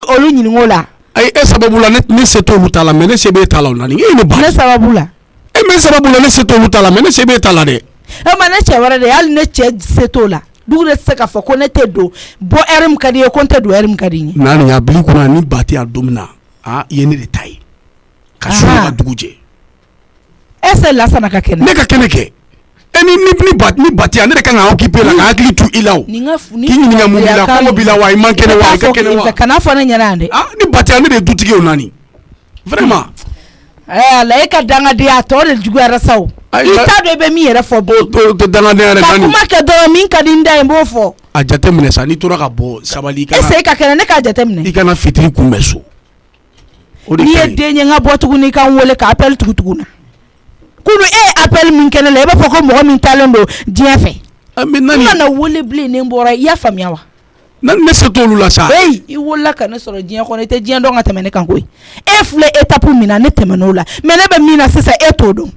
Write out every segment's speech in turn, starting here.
olu ɲininko la ay e sababu la ne se t'olu ta la mais ne se b'e ta la o nani e ne ba ne sababu la e me sababu la ne se t'olu ta la mais ne se b'e ta la dɛ e ma ne cɛ wɛrɛ de hali ne cɛ se t'o la dugu de tɛ se k'a fɔ ko ne tɛ don bɔ ɛri min ka di ye ko n tɛ don ɛri min ka di n ye nani y'a bili kunna ni ba tɛ a don min na i ye ne de ta ye ka so ka dugu jɛ est-ce Lassana ka kɛnɛ ne ka kɛnɛ kɛ e ni ba tɛ yan ne de kan ka occuper la ka hakili to i la o k'i ɲininka mun b'i la kɔngɔ b'i la wa i man kɛnɛ wa i ka kɛnɛ wa kana fɔ ne ɲɛna yan dɛ ni ba tɛ yan ne de ye dutigi ye o nani vraiment ala e ka dangadenya tɔ de juguyara sa o i t'a dɔn i bɛ min yɛrɛ fɔ o tɛ dangadenya yɛrɛ ka kuma kɛ dɔrɔn min ka di n da ye n b'o fɔ a jateminɛ sa n'i tora ka bɔ sabali est-ce que ka kɛnɛ ne k'a jateminɛ i kana fitiri kunbɛn so n'i ye den ye n ka bɔ tuguni k'an wele ka appel tugu tuguni kunu e appel min kɛnɛ la i b'a fɔ ko mɔgɔ min talen don diɲɛ fɛ n nana wele bilen ne bɔra i y'a faamuya wa ne se t'olu la sa i wolola ka ne sɔrɔ diɲɛ kɔnɔ i tɛ diɲɛ dɔn ka tɛmɛ ne kan koyi e filɛ étape min na ne tɛmɛn'o la mais ne bɛ min na sisan e t'o dɔn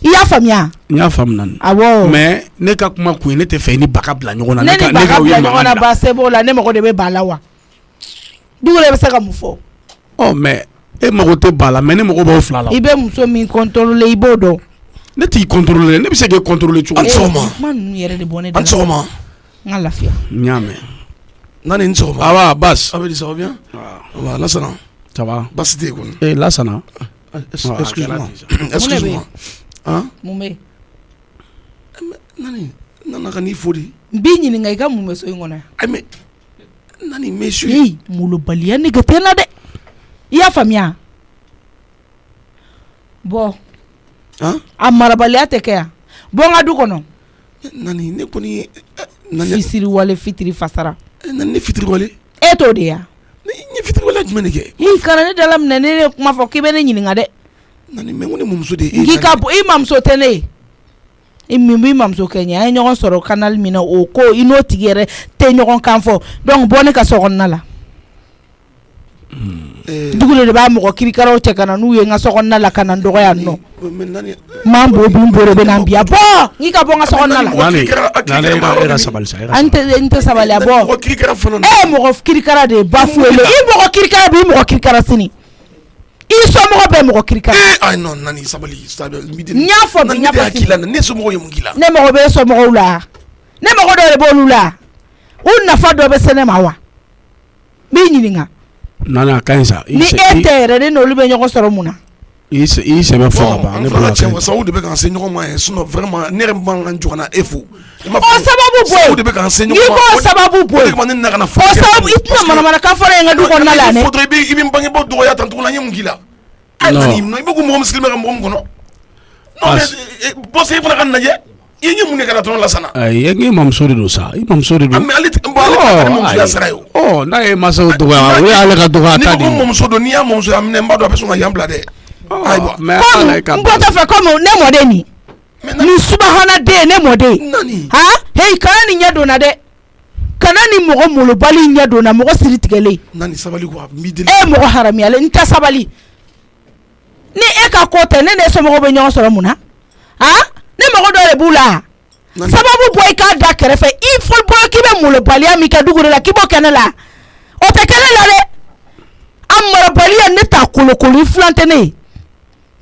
i y'a faamuya n y'a faamu awɔ mais ne ka kuma kun ye ne tɛ fɛ ni baga bila ɲɔgɔn na ne ni baga bila ɲɔgɔn na ba se b'o la ne mago de bɛ ba la wa dugu de bɛ se ka mun fɔ mais e mago tɛ ba la mais ne mago b'aw fila la i bɛ muso min contrôler i b'o dɔn ne t'i contrôler ne bɛ se k'e contrôler cogo di kuma ninnu yɛrɛ de bɔ ne da la sɔgɔma n ka lafiya n y'a mɛn nani ni sɔgɔma awa Bas a bɛ di ça va bien awa Lassana ça va basi tɛ yen kɔni Lassana excuse-moi mun bɛ nani nana ka n'i fo de n b'i ɲininka i ka mun bɛ so in kɔnɔ yan ayi mais nani monsieur molobaliya nege tɛ n na dɛ i y'a faamuya bɔn a marabaliya tɛ kɛ yan bɔ n ka du kɔnɔ nani ne kɔni fisiri wale fitiri fasara nani ne fitiri wale e t'o de ya ne ye fitiri wale jumɛn de kɛ i kana ne dala minɛ ne ne kuma fɔ k'i bɛ ne ɲininka dɛ nani mais ko ne mamuso de k'i ka bɔ i mamuso tɛ ne ye i min b'i mamuso kɛ ɲɛ an ye ɲɔgɔn sɔrɔ canal min na o ko i n'o tigi yɛrɛ tɛ ɲɔgɔn kan fɔ donc bɔ ne ka so kɔnɔna la dugu de b'a mɔgɔ kirikaraw cɛ ka na n'u ye n ka so kɔnɔna la ka na n dɔgɔya nɔ m'an bo bin bolo bɛ na n biya bɔ n ka bɔ n ka so kɔnɔna la n tɛ sabali a bɔ e mɔgɔ kirikara de ye Bafouélé i mɔgɔ kirikara bi i mɔgɔ kirikara sini i somɔgɔ bɛ mɔgɔ kirikara ayi non nani sabali n y'a fɔ bi n y'a fɔ sini ne somɔgɔ ye mun k'i la ne mɔgɔ bɛ somɔgɔw la ne mɔgɔ dɔ de b'olu la u nafa dɔ bɛ se ne ma wa n b'i ɲininka nani a ka ɲi sa ni e tɛ yɛrɛ ne n'olu bɛ ɲɔgɔn sɔrɔ mun na i sɛbɛ fɔ ka ban ne bolo cɛ wasaw de bɛ k'an se ɲɔgɔn ma ye sinon vraiment ne yɛrɛ man kan jɔgɔnna e fo o sababu bɔ yen de bɛ k'an se ɲɔgɔn ma i b'o sababu bɔ yen o ne nana o sababu i tɛna manamanakan fɔra yen n ka du kɔnɔna la dɛ i bɛ n bangebaaw dɔgɔya tan tuguni an ye mun k'i la nani i bɛ ko mɔgɔ min sigilen bɛ ka mɔgɔ min kɔnɔ non mais boss e fana ka lajɛ i ye mun de kɛra dɔrɔn Lassana ayi e mamuso de don sa i mamuso de don mais ale mamuso ya sara ye o n'a ye masaw dɔgɔya o y'ale ka dɔgɔya ta de ye ni ko mamuso don n'i y'a mamuso ya minɛ n b'a dɔn a bɛ sɔn ka yan bila dɛ ayiwa mais n bɔtɔ fɛ komi ne mɔden nin subahana den ne mɔden nani hey kana nin ɲɛ donna dɛ kana ni mɔgɔ molobali ɲɛ donna mɔgɔ siri tigɛlen nani sabali quoi n b'i deli e mɔgɔ haramuyalen n tɛ sabali ni e ka ko tɛ ne n'e somɔgɔw bɛ ɲɔgɔn sɔrɔ mun na ne mɔgɔ dɔ de b'u la sababu bɔ i k'a da kɛrɛfɛ i fɔ bɔ k'i bɛ molobaliya min kɛ dugu de la k'i b'o kɛ ne la o tɛ kɛ ne la dɛ a marabaliya ne t'a kolokolo i filan tɛ ne ye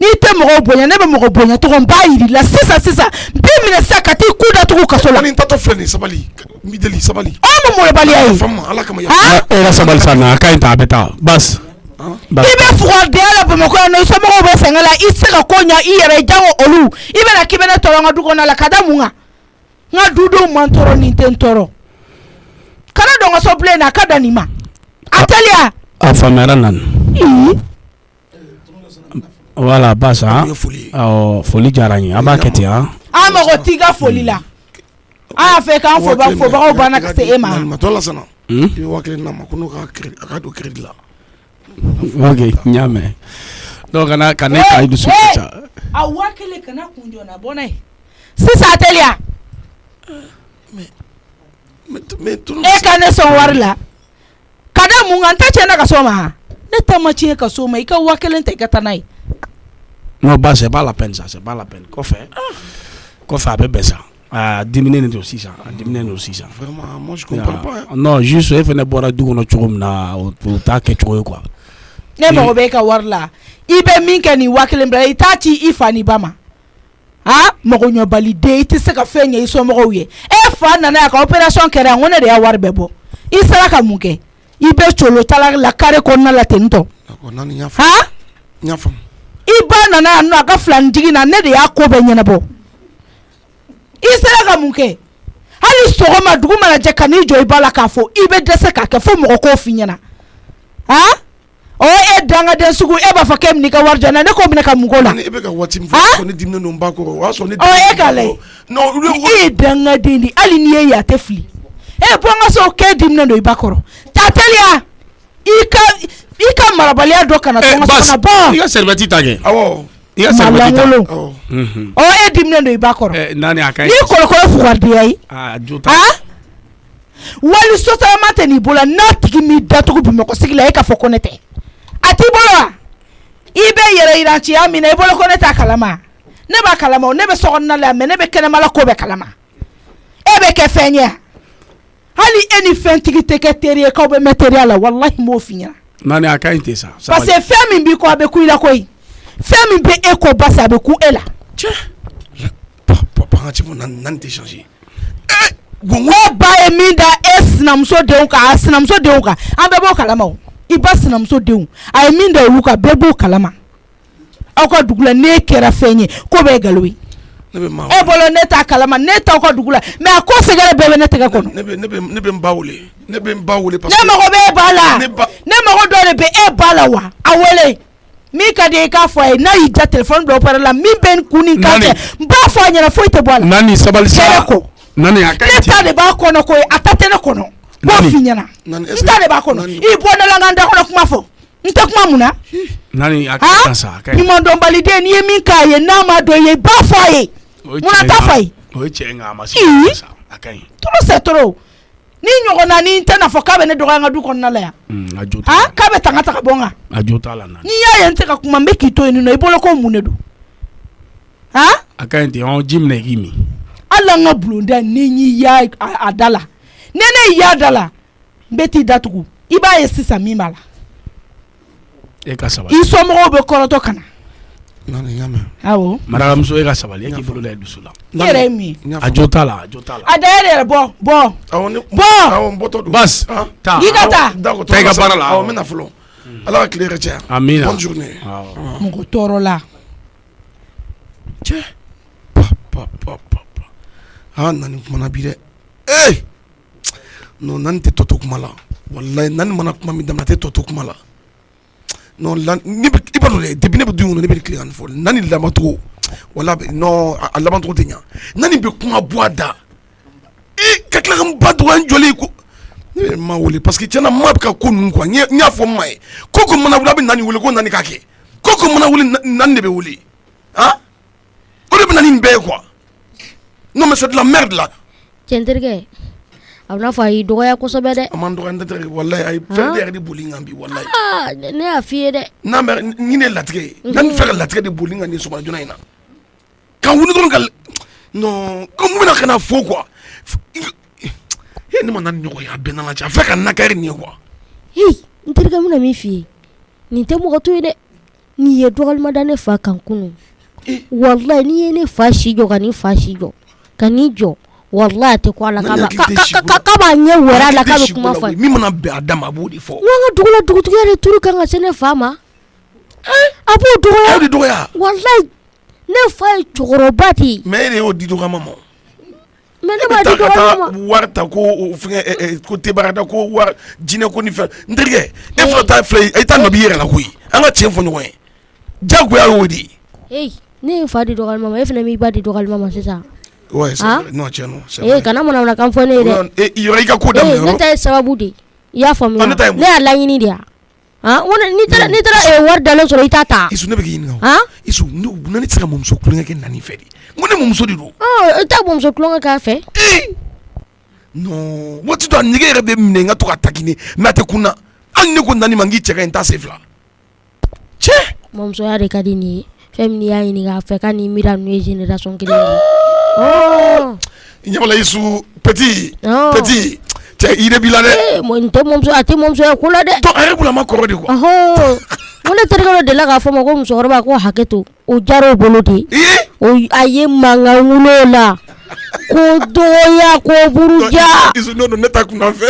n'i tɛ mɔgɔw bonya ne bɛ mɔgɔ bonya tɔgɔ n b'a yir'i la sisan n b'i minɛ sisan ka t'i ku datugu kaso la. n tatɔ filɛ nin sabali n b'i deli sabali. o ye mun molobaliya ye. Ala kama e ka sabali sa na a ka ɲi ta a bɛ taa Bas. I bɛ fugardenya la Bamakɔ yan nɔ i somɔgɔw bɛ sɛgɛn la i tɛ se ka ko ɲɛ i yɛrɛ jango olu i bɛna k'i bɛ ne tɔɔrɔ n ka du kɔnɔna la ka da mun kan n ka dudenw man tɔɔrɔ nin tɛ n tɔɔrɔ kana don n ka so bilen na a ka da nin ma a teliya. a faamuyara Nani. Voilà Bas foli diyara n ye an b'a kɛ ten an mago t'i ka foli la an y'a fɛ k'an fobagaw banna ka se e ma. Lassana i bɛ 1000 d'a ma ko n'o ka don crédit la. Ok n y'a mɛn donc kana ka i dusu ka ca. a 1000 kana kun jɔna bɔ n'a ye sisan a teliya. e ka ne sɔn wari la ka da mun kan n tɛ tiɲɛ ka so ma ne ta ma tiɲɛ ka so ma i ka 1000 ta i ka taa n'a ye. non Bas c'est pas la peine ça c'est pas la peine kɔfɛ a bɛ bɛn sa diminuer aussi ça. Diminuer aussi ça. Vraiment, moi je comprends pas. Non, juste il faut ne boire du coup na au ta quelque quoi. Ne mo be ka warla. Ibe min ka ni wakile mbra itachi ifani bama. Mo nyo balide iti se ka fenya iso mo ye. E fa na na ka operation kera ngone de ya war bebo. Isara ka muke. Ibe cholo tala la kare konna la tento. Nani nyafa. Nyafa. Iba na na no aka flan digi na ne de ya ko be nyana bo. Isara ka muke. Hali sogoma duguma la je kani jo ibala ka fo ibe dese ka ke fo mo ko finyana. O danga den sugu e ba fa kem ni ka warja na ne ko mina ka mugola. E be ka wati mfo so ne dimne no mbako wa so ne. O kale. No danga dindi ali ni ya tefli. Bonga so ke dimne no ibakoro. Tatelia. Ika marabalia do kana tonga sana ba. Iga serbeti tage. Awo. Iga serbeti tage. O dimne no ibakoro. Nani akai. Ni kolokolo fuwardi ai. Jota. Wali sota mate ni bola na tigi mi datugu bimo ko sigila e ka fo konete. Ati bolo ibe yere iranchi amina e bolo koneta kalama ne ba kalama ne be sogonna la me ne be kene mala ko be kalama e be ke fenya hali eni fentigi teke terie ko be material wallahi mo finya nani akainte sa parce que femi bi ko be kuila koy femi be e ko basa be ku ela che papa ngati mo nan te changer gongo ba e minda esnamso de unka asnamso de unka ambe bo kalama o iba sinamso deun ay min da wuka bebo kalama akwa dugula ne kera fenye ko be galwi e bolo ne ta kalama ne ta ko dugula me akose gele bebe ne tega kono ne be mbawule parce ne mo be bala ne mo do ne be e bala wa awele mi ka de ka fo na yi ja telephone do par la mi ben kunin ka ke ba fo nyana fo ite bala nani sabal sa nani akati ne ta de ba kono ko atate ne kono bo finyana ita de ba kono ibo na la nganda kono kuma fo nte kuma muna nani akata sa kai ni mondo balide ni mi ka ye na ma do ye ba fo ye muna ta fai o chenga masi sa akai to se toro ni nyogo na ni nte na fo ka be ne do nga du kono na la ya ajota ka be tanga taka bonga ajota la nani ni ya ye nte ka kuma mbeki to ni no ibolo ko mune do akai nti on jimne gimi ala nga blonda ni ya adala nene ya dala beti datugu iba ye sisa mimala e ka sabali iso mo be koroto kana nani nyama awo madame so e ka sabali e ki bolo la dusula yere mi ajota la adere bo awon boto do bas ta gigata ta ga bara la awon mena fulo ala ka clear cha amina bonne journée mo ko toro la che pa nani kuma na bire no nan te toto kuma la wallahi nan mana kuma mi damna te toto kuma la no lan ni ibalo le depuis ne du ne be client fo nani la mato wala no ala mato tenya nani be kuma boada kakla kam badu an joli ko ne ma wole parce que tiana ma ka ko nun ko nya fo mai koko mana wala be nani wole ko nani kake koko mana wole nan ne be wole o de be nani be quoi non mais c'est de la merde là Centerge awna fa yi doya ko sobe de amando ande tere wallahi ay ferde de bowling ambi wallahi ne afie de na mer ni ne latike nan faire latike de bowling ani so jona ina kan woni don gal non comme mina kana fo quoi ni man nan nyoko ya benana cha fa kan nakari ni quoi nterga muna mi fie ni te mo to de ni ye dogal madane fa kan kunu wallahi ni ne fa shi jo kan fa shi jo kanijo wallahi te ko ala kaba nye wera la kaba kuma fa mi mana be adama bodi fo wanga dugula dugutugere turu kanga sene fama abu doya wallahi ne fa chorobati mais o di doga mama mais ne ba di doga mama warta ko ko te barada ko war jine ko ni fa ndirge e fo ta flay e ta no bi yere la koyi anga chen fo nyoy jago ya wodi ne fa di doga mama e fna mi ba di doga mama c'est ça ouais non tiens non c'est kana mona na kamfone de yori ka ko dam ne tay sababu de ya fami ne ala yini dia wona ni tara war dalo so itata isu ne be yini isu no ni tsaka mom so kulunga ke nani fedi ngone mom so dido ta mom so kulunga ka fe non wati to nige rebe mne nga to atakine mate kuna an ne ko nani mangi cheka enta sefla che mom so ya de kadini femni ya yini ga fe kan ni mira nu generation kile Nyamala isu petit Oh. petit cɛ i de b'i la dɛ n tɛ mɔmuso a tɛ mɔmusoya ko la dɛ donc a yɛrɛ bolo a ma kɔrɔ de quoi ko ne terikɛ dɔ delila k'a fɔ ma ko musokɔrɔba ko hakɛ to o diyara o bolo de a ye mankan wuli o la ko dɔgɔya ko buruja isu n'o don ne ta kunna fɛ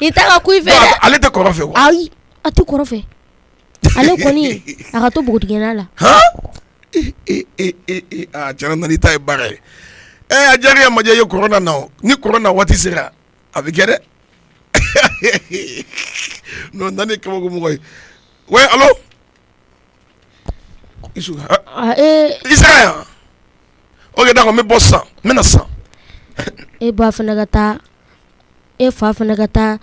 i ta ka ku i fɛ dɛ ale tɛ kɔrɔ fɛ quoi ayi a tɛ kɔrɔ fɛ ale kɔni a ka to npogotigɛna la tiɲɛna nani ta ye baara ye a diyara majɛ ye kɔrɔna na o ni kɔrɔna waati sera a bɛ kɛ dɛ non nani kabako mɔgɔ ye ouais allo isu i sera yan ok d'accord n bɛ bɔ sisan n bɛ na sisan e ba fana ka taa e fa fana ka taa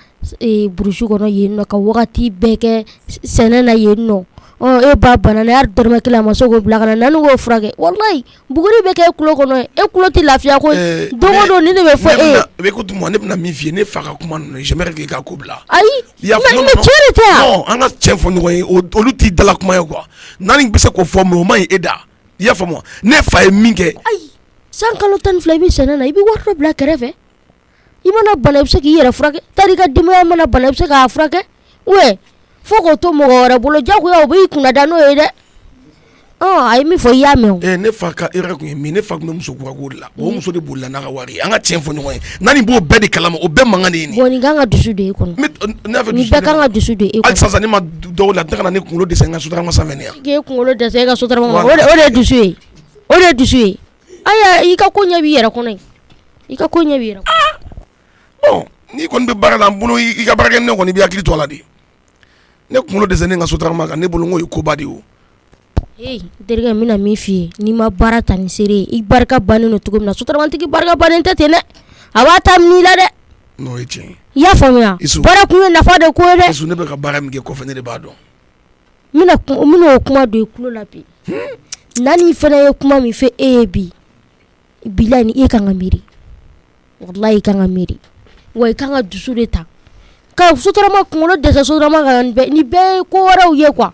burusi kɔnɔ yen nɔ ka wagati bɛɛ kɛ sɛnɛ na yen nɔ e ba bana na yari dɔrɔmɛ kelen a ma se k'o bila ka na nani k'o furakɛ walayi buguri bɛ kɛ e kulo kɔnɔ e kulo tɛ lafiya ko don o don ni ne bɛ fɔ e bɛ ko tuma ne bɛna min f'i ye ne fa ka kuma ninnu j'aimerais que i ka ko bila ayi mais tiɲɛ de tɛ yan non an ka tiɲɛ fɔ ɲɔgɔn ye olu t'i dala kuma ye quoi nani bɛ se k'o fɔ mais o ma ɲi e da i y'a faamu ne fa ye min kɛ ayi san kalo 12 i bɛ sɛnɛ na i bɛ wari dɔ bila kɛrɛfɛ i mana bana i bɛ se k'i yɛrɛ furakɛ tari ka denbaya mana bana i bɛ se k'a furakɛ ouais fo k'o to mɔgɔ wɛrɛ bolo jagoya o b'i kunna da n'o ye dɛ a ye min fɔ i y'a mɛn o ne fa ka erreur kun ye min ne fa kun bɛ muso kura ko de la o muso de bolila n'a ka wari ye an ka tiɲɛ fɔ ɲɔgɔn ye nani b'o bɛɛ de kalama o bɛɛ mankan de ye nin bon nin kan ka dusu de e kɔnɔ nin bɛɛ kan ka dusu de e kɔnɔ hali sisan ne ma dɔw la n tɛ ka na ne kunkolo dɛsɛ n ka sotarama sanfɛ ne yan k'e kunkolo dɛsɛ e ka sotarama o de ye dusu ye o de ye dusu ye aya i ka ko ɲɛ b'i yɛrɛ kɔnɔ i ka ko ɲɛ b'i yɛrɛ kɔnɔ bon n'i kɔni bɛ baara la n bolo i ka baarakɛ ne kɔni i bɛ hakili to a la de ne kunkolo dɛsɛ ne ka sotarama kan ne bolo n ko ye koba de ye o n terikɛ n bɛna min f'i ye n'i ma baara ta ni seere ye i barika bannen don cogo min na sotaramantigi barika bannen tɛ ten dɛ a b'a ta minɛ i la dɛ n'o ye tiɲɛ ye i y'a faamuya baara kun ye nafa de ko ye dɛ Isu ne bɛ ka baara min kɛ kɔfɛ ne de b'a dɔn n bɛna o kuma don i tulo la bi nani fana ye kuma min fɛ e ye bi bilayi ni e kan ka miiri walayi i kan ka miiri wa i kan ka dusu de ta ka sotarama kunkolo dɛsɛ sotarama kan ni bɛɛ ye ko wɛrɛw ye quoi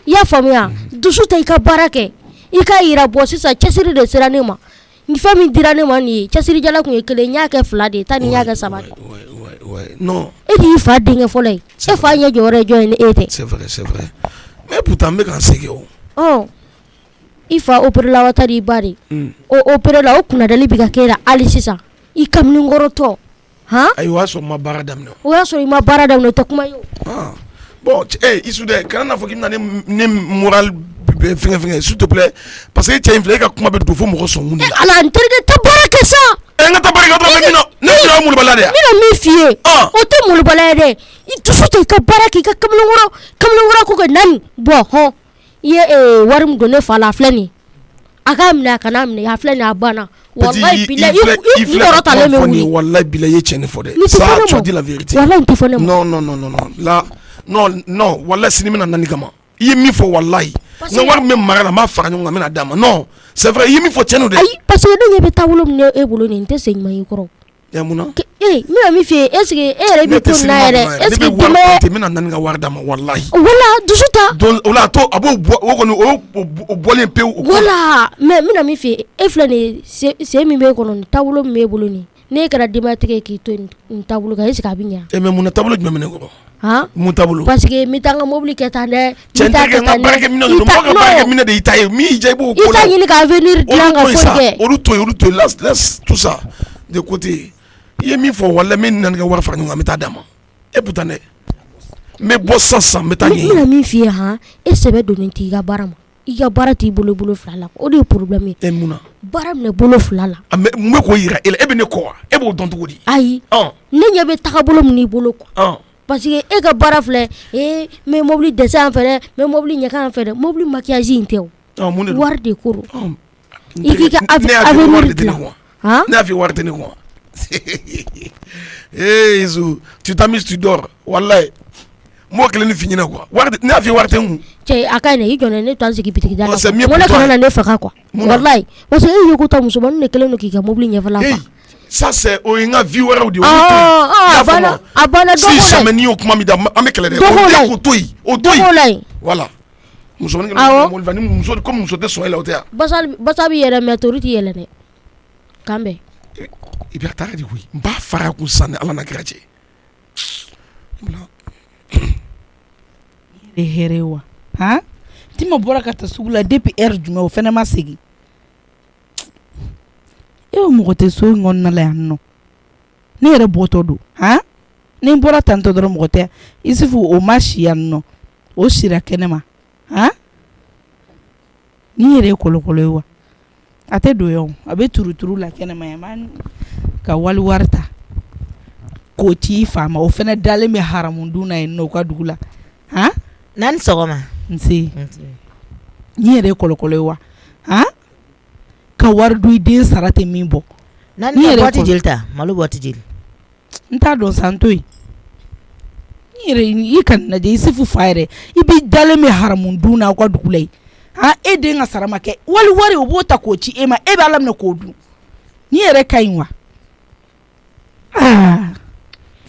i y'a faamuya dusu ta i ka baara kɛ i ka yira bɔ sisan cɛsiri de sera ne ma ni fɛn min dira ne ma nin ye cɛsirijala kun ye kelen n y'a kɛ 2 de ye ta nin y'a kɛ 3 de non e de y'i fa denkɛ fɔlɔ ye e fa ɲɛ jɔyɔrɔ ye jɔn ye ni e tɛ c'est vrai mais pourtant n bɛ ka n segin o i fa opéré la wa ta di i ba de o opéré la o kunnadali bɛ ka kɛ la hali sisan i kamalenkɔrɔtɔ ayi o y'a sɔrɔ n ma baara daminɛ o y'a sɔrɔ i ma baara daminɛ o tɛ kuma ye o bon Isu dɛ kana n'a fɔ k'i bɛna ne moral fɛngɛ s'il te plaît parce que cɛ in filɛ e ka kuma bɛ don fo mɔgɔ sɔnkun de la ala n terikɛ tɛ baara kɛ sa n ka taa baara kɛ dɔrɔn ne bɛ mulubala de yan n bɛna min f'i ye o tɛ mulubala ye dɛ i dusu ta i ka baara kɛ i ka kamalenkɔrɔ ko kɛ nani bɔn i ye wari min don ne fa la a filɛ nin ye a k'a minɛ a kana minɛ a filɛ nin a banna wallahi bilahi i kɔrɔ talen bɛ wuli wallahi bilahi i ye tiɲɛ de fɔ dɛ ça tu as dit la vérité wallahi n tɛ fɔ ne ma non wallahi sini bɛna nani kama i ye min fɔ wallahi n ka wari min bɛ mara la n b'a fara ɲɔgɔn kan n bɛna d'a ma non c'est vrai i ye min fɔ tiɲɛ don dɛ ayi parce que ne ɲɛ bɛ taabolo min e bolo nin n tɛ segin ɲuman i kɔrɔ mun na n bɛna min f'i ye est ce que e yɛrɛ b'i to nin na yɛrɛ est ce que dɛmɛ n bɛna nani ka wari d'a ma wallahi wala dusu ta o la a to a b'o bɔ o kɔni o bɔlen pewu wala mais n bɛna min f'i ye e filɛ nin ye sen min b'e kɔnɔ nin taabolo min b'e bolo nin ne kɛra denbayatigi ye k'i to nin taabolo kan est ce que a bɛ ɲɛ mais mun na taabolo jumɛn bɛ ne kɔrɔ mun taabolo parce que n bɛ taa n ka mobili kɛ tan dɛ cɛ n terikɛ n ka baarakɛminɛ de don mɔgɔ ka baarakɛminɛ de y'i ta ye min y'i diya i b'o ko la i t'a ɲini ka avenir dilan ka foyi kɛ olu to yen laisse tout ça de côté i ye min fɔ wallahi n bɛ nani ka wari fara ɲɔgɔn kan n bɛ taa d'a ma e pourtant dɛ n bɛ bɔ sisan n bɛ taa ɲɛ n bɛna min f'i ye e sɛbɛ donnen t'i ka baara ma i ka baara t'i bolo 2 la o de ye problème ye mun na baara minɛ bolo 2 la n bɛ k'o yira e la e bɛ ne kɔ wa e b'o dɔn cogo di ayi ne ɲɛ bɛ tagabolo min n'i bolo quoi parce que e ka baara filɛ n bɛ mobili dɛsɛ yan fɛ dɛ n bɛ mobili ɲɛkan yan fɛ dɛ mobili maquillage in tɛ o wari de ko don i k'i ka avenir dilan ne y'a f'i ye wari tɛ ne kun Isu tu t'amuses tu dors wallahi mɔgɔ kelen ni f'i ɲɛna quoi ne y'a f'i ye wari tɛ n kun cɛ a ka ɲi dɛ i jɔ ne to an sigi bitigi da la n ko ne kana na ne faga quoi wallahi parce que e ye ko ta musomanin de kelen don k'i ka mobili ɲɛfɛla fa ça c'est o ye n ka vie wɛrɛw de ye a banna si jamais n'i y'o kuma min da an bɛ kɛlɛ dɛ o to yen o to yen voilà musomanin kelen ni muso tɛ sɔn e la o tɛ yan basa b'i yɛlɛ mais tori t'i yɛlɛ dɛ kanbɛ i bɛ taa de koyi n b'a fara kun san ni ala na kɛra cɛ e hɛrɛ wa han Tima bɔra ka taa sugu la depuis heure jumɛn o fɛnɛ ma segin e mɔgɔ tɛ so in kɔnɔna la yan nɔ ne yɛrɛ bɔtɔ don han ni n bɔra tantɔ dɔrɔn mɔgɔ tɛ Isufu o ma si yan nɔ o sira kɛnɛ ma han ni yɛrɛ ye kolokolo ye wa a tɛ don yan a bɛ turuturu la kɛnɛ ma yan ka wali wari ta k'o ci i fa ma o fɛnɛ dalen bɛ haramundun na yen nɔ u ka dugu la han Nani sɔgɔma nse ni yɛrɛ ye kolokolo ye wa han ka wari dun i den sara tɛ min bɔ Nani ka bɔti jeli ta malo bɔti jeli n t'a dɔn san to yen ni yɛrɛ i ka lajɛ Isufu fa yɛrɛ i b'i dalen bɛ haramundun na aw ka dugu la yen han e den ka sara ma kɛ wari o b'o ta k'o ci e ma e b'a laminɛ k'o dun ni yɛrɛ ka ɲi wa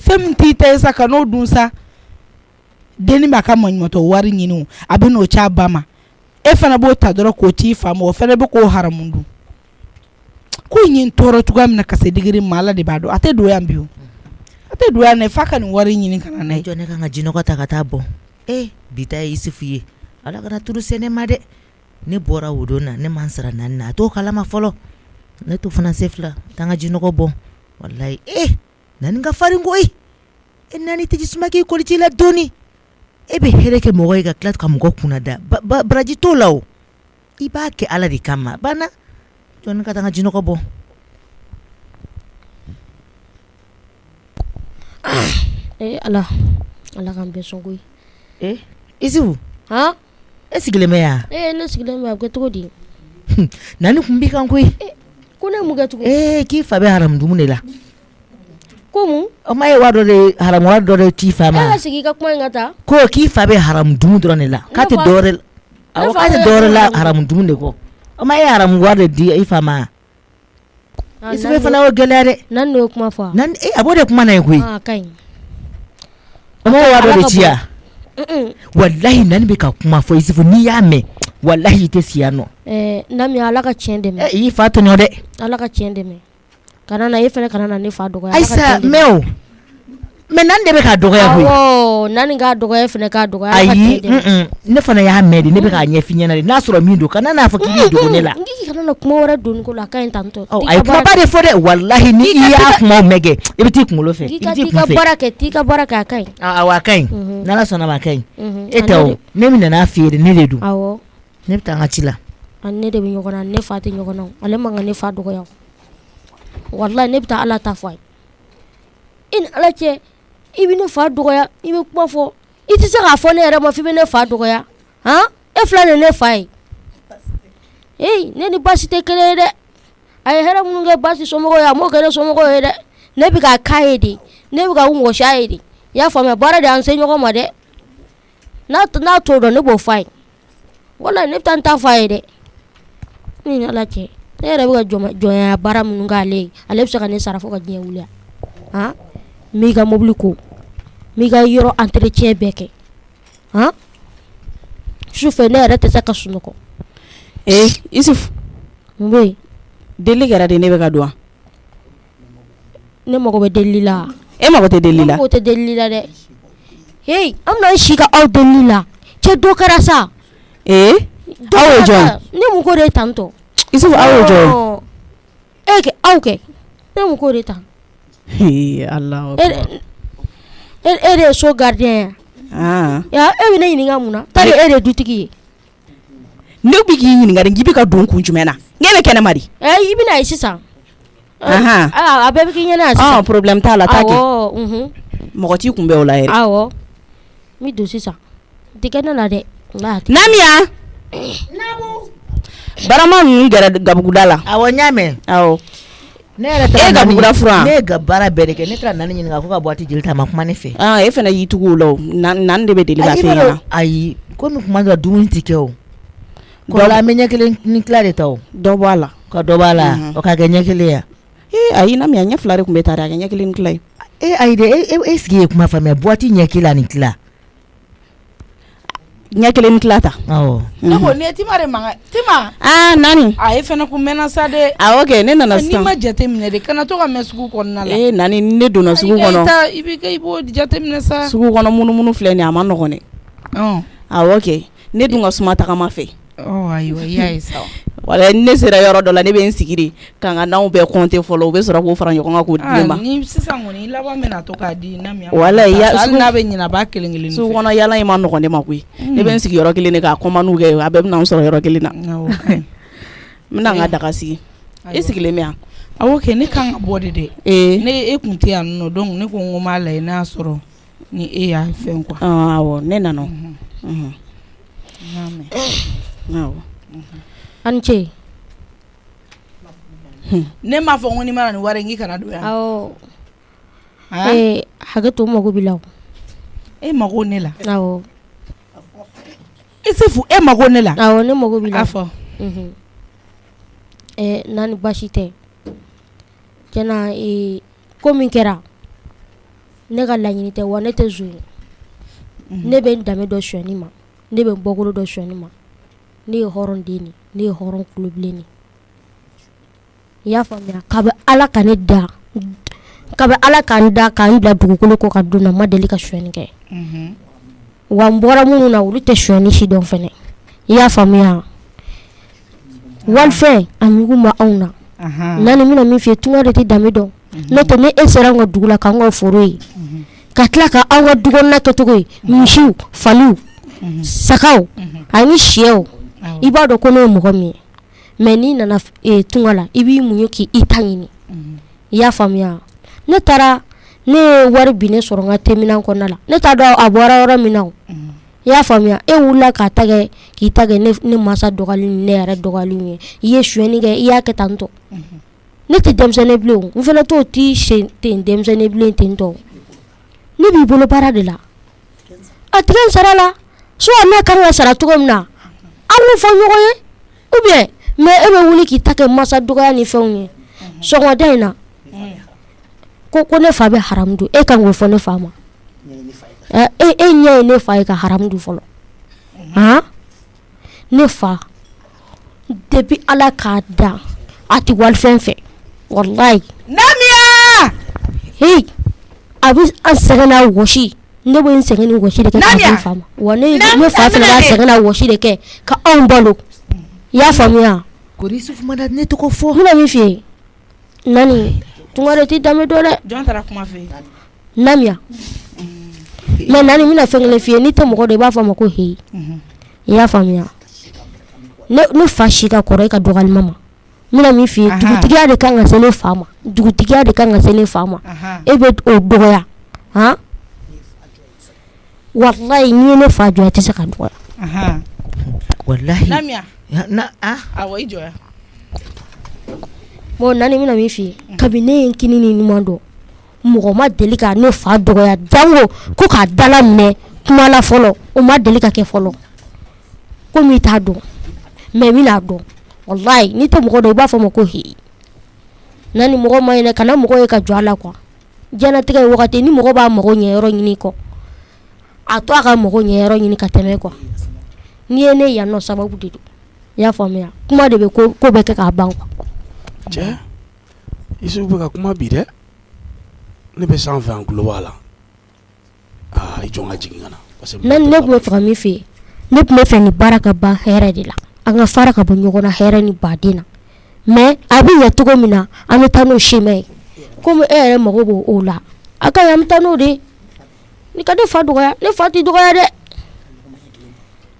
fɛn min t'i ta ye sa ka n'o dun sa denni b'a ka maɲumatɔ wari ɲini o a bɛ n'o ci a ba ma e fana b'o ta dɔrɔn k'o ci i fa ma o fana bɛ k'o haramundun ko in ye n tɔɔrɔ cogoya min na ka se digiri ma Ala de b'a dɔn a tɛ don yan bi o a tɛ don yan dɛ f'a ka nin wari ɲini ka na n'a ye jɔ ne kan ka jinɔgɔ ta ka taa bɔ bi ta ye Isufu ye Ala kana turu se ne ma dɛ ne bɔra o don na ne man sara naani na a t'o kalama fɔlɔ ne to fana se fila taa n ka jinɔgɔ bɔ wallahi naani ka farin koyi e naani tɛ jisuma k'i kɔli ci la dɔɔni e bɛ hɛrɛ kɛ mɔgɔ ye ka tila ka mɔgɔ kunna da baraji t'o la o i b'a kɛ Ala de kama banna jɔ ne ka taa n ka jinɔgɔ bɔ ala k'an bɛɛ sɔn koyi Isufu han e sigilen bɛ yan ne sigilen bɛ a bɛ kɛ cogo di naani kun b'i kan koyi ko ne mun kɛ tugun k'i fa bɛ haramudumu de la ko mun o ma ye wari dɔ de haramu wari dɔ de ci fa ma ka sigi i ka kuma in ka taa ko k'i fa bɛ haramudumu dɔrɔn de la k'a tɛ dɔwɛrɛ awɔ k'a tɛ dɔwɛrɛ la haramudumu de kɔ o ma ye haramu wari de di i fa ma Isufu fana y'o gɛlɛya dɛ Nani y'o kuma fɔ Nani a b'o de kuma na ye koyi ka ɲi o ma ye wari dɔ de ci ya wallahi Nani bɛ ka kuma fɔ Isufu n'i y'a mɛn wallahi i tɛ si yan nɔ Nami Ala ka tiɲɛ dɛmɛ i fa tɔɲɔ dɛ Ala ka tiɲɛ dɛmɛ kana na e fana kana na ne fa dɔgɔya Ayisa mais Nani de bɛ ka dɔgɔya koyi Nani k'a dɔgɔya fana k'a dɔgɔya ayi ne fana y'a mɛn de ne bɛ k'a ɲɛf'i ɲɛna de n'a sɔrɔ min don kana n'a fɔ k'i bɛ dogo ne la n k'i kana na kuma wɛrɛ doni ko la a ka ɲi tantɔ a ye kumaba de fɔ dɛ wallahi ni i y'a kumaw mɛn kɛ i bɛ t'i kunkolo fɛ i bɛ t'i kun fɛ t'i ka baara kɛ a ka ɲi awɔ a ka ɲi n'Ala sɔnna ma a ka ɲi e tɛ o ne min nan'a f'i ye de ne de don awɔ ne bɛ taa n ka ci la ani ne de bɛ ɲɔgɔn na ne fa tɛ ɲɔgɔn na ale man kan ne fa dɔgɔya wallahi ne bɛ taa Ala ta fɔ a ye i ni Ala cɛ i bɛ ne fa dɔgɔya i bɛ kuma fɔ i tɛ se k'a fɔ ne yɛrɛ ma f'i bɛ ne fa dɔgɔya han e fila ni ne fa ye ne ni baasi tɛ kelen ye dɛ a ye hɛrɛ minnu kɛ baasi somɔgɔw ye a m'o kɛ ne somɔgɔw ye dɛ ne bɛ k'a k'a ye de ne bɛ ka wɔsi a ye de i y'a faamuya baara de y'an se ɲɔgɔn ma dɛ n'a t'o dɔn ne b'o f'a ye wallahi ne bɛ taa n ta f'a ye dɛ ne ni Ala cɛ ne yɛrɛ bɛ ka jɔnya baara minnu k'ale ye ale bɛ se ka ne sara fo ka diɲɛ wuli han n b'i ka mobili ko n b'i ka yɔrɔ entretien bɛɛ kɛ han sufɛ ne yɛrɛ tɛ se ka sunɔgɔ Isufu mun bɛ yen deli kɛra de ne bɛ ka don wa ne mago bɛ delili la e mago tɛ delili la ne mago tɛ delili la dɛ an bɛna si ka aw delili la cɛ dɔ kɛra sa aw ye jɔn ne mun ko de ye tantɔ Isufu aw ye jɔn aw kɛ ne mun ko de tan Ala e de ye so gardien ya e bɛ ne ɲininka mun na tari e de ye dutigi ye ne bɛ k'i ɲininka de k'i bɛ ka don kun jumɛn na ne bɛ kɛnɛ ma di i bɛ na ye sisan a bɛɛ bɛ k'i ɲɛna yan sisan problème t'a la taa kɛ mɔgɔ t'i kun bɛ o la yɛrɛ awɔ n bɛ don sisan tɛ kɛ ne la dɛ Namiya barama ninnu gɛrɛ gabuguda la awɔ n y'a mɛn awɔ ne yɛrɛ taara gabuguda fura ne ye baara bɛɛ de kɛ ne taara Nani ɲininka ko ka bɔti jeli ta a ma kuma ne fɛ e fana y'i tugu o la o Nani de bɛ deli ka fɛ ɲɛna ayi komi kuma dɔ dumuni tɛ kɛ o dɔ la an bɛ ɲɛ kelen ni tila de ta o dɔ bɔ a la ka dɔ b'a la o ka kɛ ɲɛ kelen ya ayi Namiya ɲɛ fila de tun bɛ taa a kɛ ɲɛ kelen ni tila ye ayi de e sigi ye kuma faamuya bɔti ɲɛ kelen ani tila ɲɛ kelen ni tila ta Mm-hmm. ne ko ne Tima de mankan Tima Nani a ye fana kun mɛnna sa de ok ne nana n'i sisan ma jate minɛ de kana to ka mɛn sugu kɔnɔna la Nani ne donna sugu kɔnɔ i b'o jate minɛ sa sugu kɔnɔ munumunu filɛ nin a ma nɔgɔn dɛ ok ne dun ka suma tagama fɛ ayiwa i y'a ye sa wala ne sera yɔrɔ dɔ la ne bɛ n sigi de k'an ka n'anw bɛɛ compter fɔlɔ u bɛ sɔrɔ k'o fara ɲɔgɔn kan k'o di ne ma ni sisan kɔni i laban bɛna to k'a di Nami wala hali n'a bɛ ɲinɛ a b'a kelen kelen sugu kɔnɔ yala in ma nɔgɔn ne ma koyi ne bɛ n sigi yɔrɔ kelen de k'a commande kɛ a bɛɛ bɛna n sɔrɔ yɔrɔ kelen na n bɛna n ka daga sigi e sigilen bɛ yan awɔ kɛ ne kan ka bɔ de dɛ ne e kun tɛ yan nɔ donc ne ko n ko n b'a lajɛ n'a y'a sɔrɔ ni e y'a fɛn quoi awɔ ne nana awɔ ani ce ne m'a fɔ ko n'i mana nin wari in k'i kana don yan hakɛ to mago b'i la e mago ne la awɔ Isufu e mago ne la awɔ ne mago b'i la a fɔ Nani baasi tɛ tiɲɛna ko min kɛra ne ka laɲini tɛ wa ne tɛ zo ye ne bɛ n danbe dɔ sonyani ma ne bɛ n bɔkolo dɔ sonyani ma ne ye hɔrɔn den de ne ye hɔrɔn kulobilen de i y'a faamuya kabi Ala ka ne da kabi Ala ka n da ka n bila dugukolo kɔ ka don na ma deli ka sonyani kɛ wa n bɔra minnu na olu tɛ sonyani si dɔn fɛnɛ i y'a faamuya walifɛn a ɲugun bɛ anw na Nani mina min f'i ye tunga de tɛ danbe dɔn n'o tɛ ni e sera an ka dugu la k'an ka foro ye ka tila ka an ka du kɔnɔna kɛcogo ye misiw faliw sagaw ani sɛw i b'a dɔn ko ne ye mɔgɔ min ye mais n'i nana tunga la i b'i muɲu k'i ta ɲini i y'a faamuya ne taara ne ye wari bin ne sɔrɔ n ka terminal kɔnɔna la ne t'a dɔn a bɔra yɔrɔ min na i y'a faamuya e wulila k'i ta kɛ ne masa dɔgɔyali ni ne yɛrɛ dɔgɔyali ye i ye sonyani kɛ i y'a kɛ tan tɔ ne tɛ denmisɛnnin bilen n fana t'o t'i sen ten denmisɛnnin bilen ten tɔ ne b'i bolo baara de la a tigɛ n sara la soit ne kan ka sara cogo min na an k'o fɔ ɲɔgɔn ye ou bien mais e bɛ wuli k'i ta kɛ masa dɔgɔya ni fɛnw ye sɔgɔmada in na ko ne fa bɛ haramu dun e kan k'o fɔ ne fa ma e ɲɛ ye ne fa ye ka haramu dun fɔlɔ ne fa depuis Ala k'a da a tɛ wali fɛn fɛ wallahi Namiya a bɛ an sɛgɛn n'a wɔsi ne bɛ n sɛgɛn ni wɔsi de kɛ k'a di fa ma wa ne fa fana b'a sɛgɛn n'a wɔsi de kɛ ka anw balo i y'a faamuya Kori Isufu ma da ne tɔgɔ fɔ n bɛna min f'i ye Nani tunga de tɛ danbe dɔn dɛ jɔn taara kuma fɛ Namiya mais Nani n bɛna fɛn kelen f'i ye n'i tɛ mɔgɔ dɔn i b'a fɔ a ma ko heyi i y'a faamuya ne fa si ka kɔrɔ i ka dɔgɔyalima ma n bɛna min f'i ye dugutigiya de kan ka se ne fa ma dugutigiya de kan ka se ne fa ma e bɛ o dɔgɔya wallahi n'i ye ne fa jɔ a tɛ se ka dɔgɔya wallahi Namiya awɔ i jɔya bon Nani n bɛna min f'i ye kabini ne ye n kini ni ɲuman dɔn mɔgɔ ma deli ka ne fa dɔgɔya jango ko k'a dala minɛ kuma la fɔlɔ o ma deli ka kɛ fɔlɔ komi i t'a dɔn mais n bɛna dɔn wallahi n'i tɛ mɔgɔ dɔn i b'a fɔ ma ko heyi Nani mɔgɔ ma ɲinɛ kana mɔgɔ ye ka jɔ a la quoi diɲɛlatigɛ ye wagati ni mɔgɔ b'a mago ɲɛ yɔrɔ ɲini kɔ a to a ka mago ɲɛ yɔrɔ ɲini ka tɛmɛ quoi n'i ye ne yan nɔ sababu de don i y'a faamuya kuma de bɛ ko bɛɛ kɛ k'a ban quoi cɛ Isufu bɛ ka kuma bi dɛ ne bɛ sanfɛ an tulo b'a la i jɔn ka jigin ka na Nani ne tun bɛ fɛ ka min f'i ye ne tun bɛ fɛ nin baara ka ban hɛrɛ de la an ka fara ka bɔ ɲɔgɔn na hɛrɛ ni baden na mais a bɛ ɲɛ cogo min na an bɛ taa n'o chemin ye komi e yɛrɛ mago b'o o la a ka ɲi an bɛ taa n'o de ye ni ka ne fa dɔgɔya ne fa tɛ dɔgɔya dɛ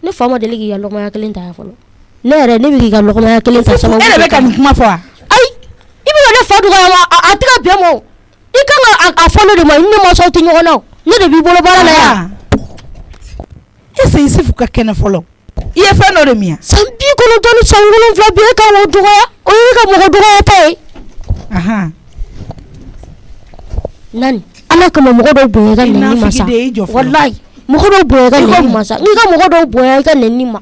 ne fa ma deli k'i ka lɔgɔmaya kelen ta yan fɔlɔ ne yɛrɛ ne bɛ k'i ka lɔgɔmaya kelen ta sababu e de bɛ ka nin kuma fɔ wa ayi i bɛ ka ne fa dɔgɔya wa a tɛ ka bɛn ma o i kan ka a fɔ ne de ma i ni ne mansaw tɛ ɲɔgɔn na o ne de b'i bolo baara la yan ese Isufu ka kɛnɛ fɔlɔ i ye fɛn dɔ de min san 90 ni san 7 bi e kan k'o dɔgɔya o ye ka mɔgɔ dɔgɔya ta ye Nani Ala kama mɔgɔ dɔw bonya i ka nɛni ma sa wallahi mɔgɔ dɔw bonya i ka nɛni ma sa n'i ka mɔgɔ dɔw bonya i ka nɛni ma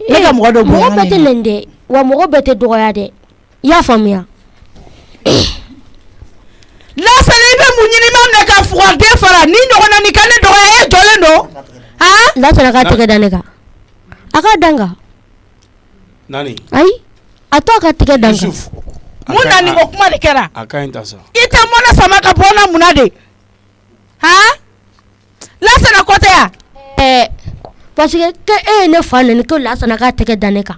ne ka mɔgɔ dɔw bonya mɔgɔ bɛɛ tɛ nɛni dɛ wa mɔgɔ bɛɛ tɛ dɔgɔya dɛ i y'a faamuya Lasana i bɛ mun ɲini ma minɛ ka fuga den fara ni ɲɔgɔnna ni ka ne dɔgɔya e jɔlen don lasana ka tɛgɛ da ne kan a ka dan kan Nani ayi a to a ka tɛgɛ dan kan Yusuf mun na nin ko kuma de kɛra a ka ɲi ta sa i tɛ mɔnɛ sama ka bɔ na munna de lasana ko tɛ ya parce que e ye ne fa nɛni ko lasana ka tɛgɛ da ne kan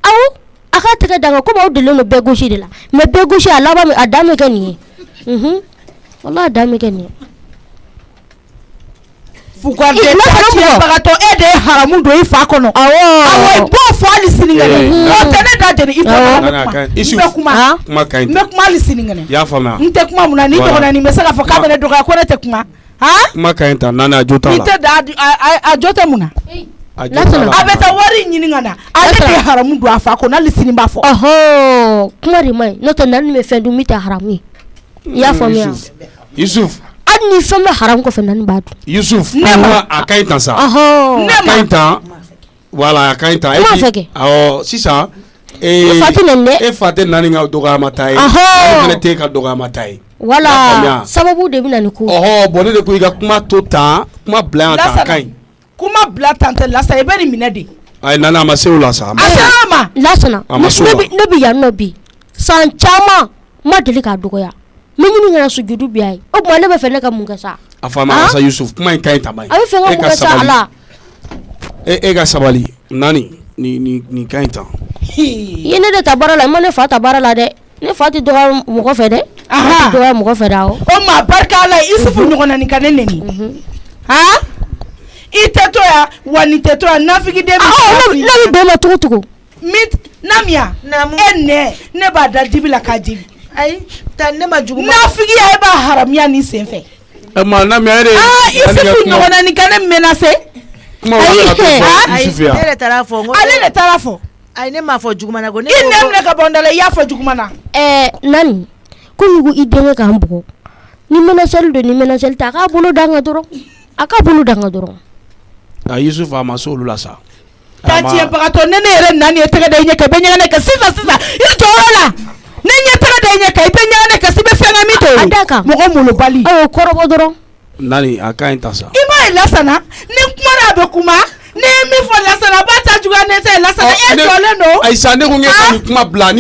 awɔ a ka tɛgɛ dan kan komi aw delilen don bɛɛ gosi de la mais bɛɛ gosi a laban a dan bɛ kɛ nin ye walahi a dan bɛ kɛ nin ye fugariden bagatɔ e de ye haramu don i fa kɔnɔ awɔ i b'o fɔ hali sinikɛnɛ o tɛ ne da jɛni i bɛ kuma n bɛ kuma hali sinikɛnɛ i y'a faamuya n tɛ kuma mun na ni dɔgɔnin nin bɛ se k'a fɔ k'a bɛ ne dɔgɔya ko ne tɛ kuma kuma ka ɲi ta Nani a jo t'a la i tɛ da a jo tɛ mun na a bɛ taa wari ɲini ka na ale de ye haramu don a fa kɔnɔ hali sini b'a fɔ kuma de man ɲi n'o tɛ Nani bɛ fɛn dun min tɛ haramu ye i y'a faamuya Yusuf hali ni fɛn bɛ haramu kɔfɛ Nani b'a dun Yusuf kuma a ka ɲi tan sa a ka ɲi tan voilà a ka ɲi tan awɔ sisan fa tɛ nɛni dɛ e fa tɛ Nani ka dɔgɔyamata ye ale fana t'e ka dɔgɔyamata ye wala sababu de bɛ na ni ko bon ne de ko i ka kuma to tan kuma bila yan tan a ka ɲi kuma bila tan tɛ Lasa i bɛ nin minɛ de ayi Nani a ma se o la sa Lasana ne bɛ yan nɔ bi san caman ma deli k'a dɔgɔya n bɛ ɲini kana sujudu bi a ye o tuma ne bɛ fɛ ne ka mun kɛ sa a faamana sa Yusuf kuma in ka ɲi tan ba ye a bɛ fɛ n ka mun kɛ sa ala e ka sabali Nani nin ka ɲi tan i ye ne de ta baara la i ma ne fa ta baara la dɛ ne fa tɛ dɔgɔya mɔgɔ fɛ dɛ ne tɛ dɔgɔya mɔgɔ fɛ dɛ awɔ o maa barika Ala ye Isufu ɲɔgɔnna nin ka ne nɛni i tɛ to yan wa nin tɛ to yan nafigiden ne bɛ bɛn ma cogo Namiya e nɛ ne b'a da dibi la k'a jeli ayi ta ne ma jugu nafigiya e b'a haramuya nin sen fɛ Namiya e de Isufu ɲɔgɔnna nin ka ne menacé ne de taara fɔ ale de taara fɔ ayi ne m'a fɔ juguman na ko i nɛminɛ ka bɔ n da la i y'a fɔ juguman na Nani ko yugu i denkɛ k'an bugɔ ni menaceli don ni menaceli tɛ a k'a bolo dan kan dɔrɔn Yusuf a ma se olu la sa taa tiɲɛbagatɔ ne yɛrɛ Nani ye tɛgɛ da i ɲɛ kan i bɛ ɲɛgɛnɛ kɛ sisan i jɔ o la ne ɲɛ tɛgɛ da i ɲɛ kan i bɛ ɲɛgɛnɛ kɛ i bɛ fɛn kɛ min to a da kan mɔgɔ molobali kɔrɔbɔ dɔrɔn Nani a ka ɲi ta sa i m'a ye Lasana ni kumana a bɛ kuma ne ye min fɔ Lasana a b'a ta juguya ne tɛ Lasana e jɔlen don ayi sa ne ko n ye nin kuma bila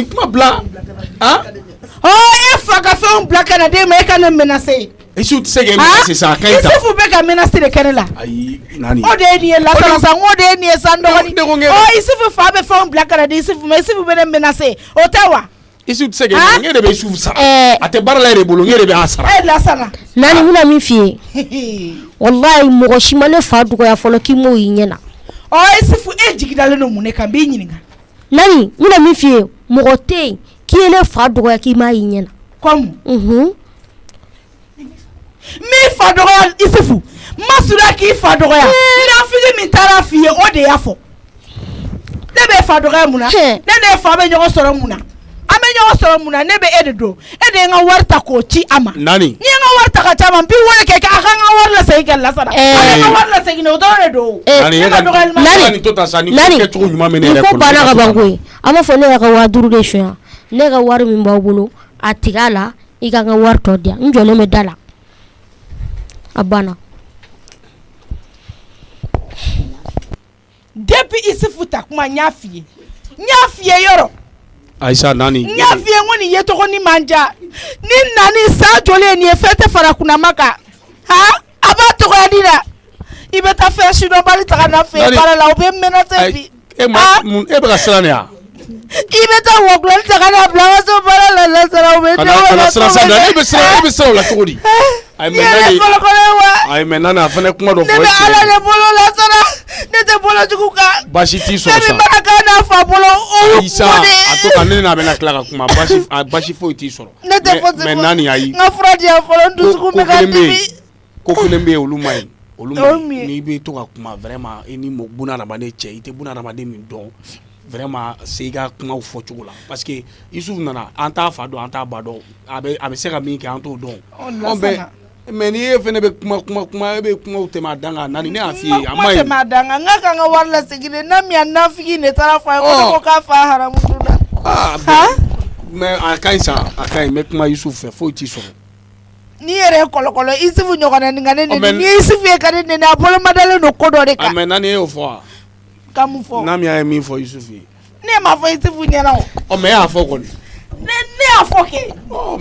e fa ka fɛnw bila ka na d'e ma e ka ne menacer Isufu tɛ se k'e menacer sa a ka ɲi ta Isufu bɛ ka menacer de kɛ ne la ayi Nani o de ye nin ye Lasana sa o de ye nin ye sa n dɔgɔnin Isufu fa bɛ fɛnw bila ka na di Isufu ma Isufu bɛ ne menacer o tɛ wa Isufu tɛ se k'e n yɛrɛ bɛ Isufu sara a tɛ baara la yɛrɛ bolo n yɛrɛ bɛ a sara Lasana Nani n bɛna min f'i ye wallahi mɔgɔ si ma ne fa dɔgɔya fɔlɔ k'i m'o y'i ɲɛna Isufu e jigidalen don mun de kan n b'i ɲininka Nani n bɛna min f'i ye mɔgɔ tɛ yen k'i ye ne fa dɔgɔya k'i m'a y'i ɲɛna comme min fa dɔgɔya Isufu ma sura k'i fa dɔgɔya nafigi min taara f'i ye o de y'a fɔ ne bɛ fa dɔgɔya mun na ne ne fa bɛ ɲɔgɔn sɔrɔ mun na an bɛ ɲɔgɔn sɔrɔ mun na ne bɛ e de don e de ye n ka wari ta k'o ci a ma Nani n'i ye n ka wari ta ka ca ma n b'i wele kɛ a ka n ka wari lasegin kɛ Lasana a ka wari lasegin o dɔrɔn de don Nani e ka nin to ta sa ni kɛ cogo ɲuman bɛ ne yɛrɛ kɔnɔ ko banna ka ban koyi an b'a fɔ ne yɛrɛ ka 5000 de suɲɛ ne ka wari min b'aw bolo a tigɛ a la i ka n ka wari tɔ di yan n jɔlen bɛ da la a banna depuis Isufu ta kuma n y'a f'i ye yɔrɔ Aïssa Nani n y'a f'i ye n ko nin ye tɔgɔ ni man diya ni Nani sa joli ye nin ye fɛn tɛ fara kunnama kan a b'a tɔgɔya di la i bɛ taa fɛn sidɔnbali ta ka na fɛ baara la o bɛ menacer bi e bɛ ka siran ne ya i bɛ taa wɔgulɔli ta ka na bila n ka so baara la Lasana o bɛ kana siran sa e bɛ siran o la cogo di yɛrɛ fɔlɔfɔlɔ ye wa ayi mais Nani a fana kuma dɔ fɔ ne bɛ Ala de bolo Lasana ne tɛ bolo jugu kan baasi t'i sɔrɔ sa ne bɛ baara kɛ n'a fa bolo o y'u Aïssa a to ka ne n'a bɛna tila ka kuma baasi foyi t'i sɔrɔ ne tɛ fosi mais Nani ayi n ka fura di yan fɔlɔ n dusukun bɛ ka dimi ko kelen bɛ yen olu man ɲi n'i bɛ to ka kuma vraiment i ni buna hadamaden cɛ i tɛ buna hadamaden min dɔn vraiment c'est i ka kumaw fɔ cogo la parce que Isufu nana an t'a fa dɔn an t'a ba dɔn a bɛ se ka min kɛ an t'o dɔn mais ni e fɛnɛ bɛ kuma e bɛ kumaw tɛmɛ a dan kan Nani ne y'a f'i ye a ma ɲi tɛmɛ a dan kan n ka kan ka wari lasegin de Namiya nafigi de taara f'a ye ko ne ko k'a fa haramu dunda mais a ka ɲi sa a ka ɲi n bɛ kuma Isufu fɛ foyi t'i sɔrɔ Ni yɛrɛ kɔlɔkɔlɔ Isufu ɲɔgɔnna nin ka ne nɛni ni Isufu ye ka ne nɛni a bolo ma dalen don ko dɔ de kan. Mais nani y'o fɔ wa? Ka mun fɔ? Nami y'a ye min fɔ Isufu ye. Ne ma fɔ Isufu ɲɛna o. Mais e y'a fɔ kɔni. Ne y'a fɔ kɛ.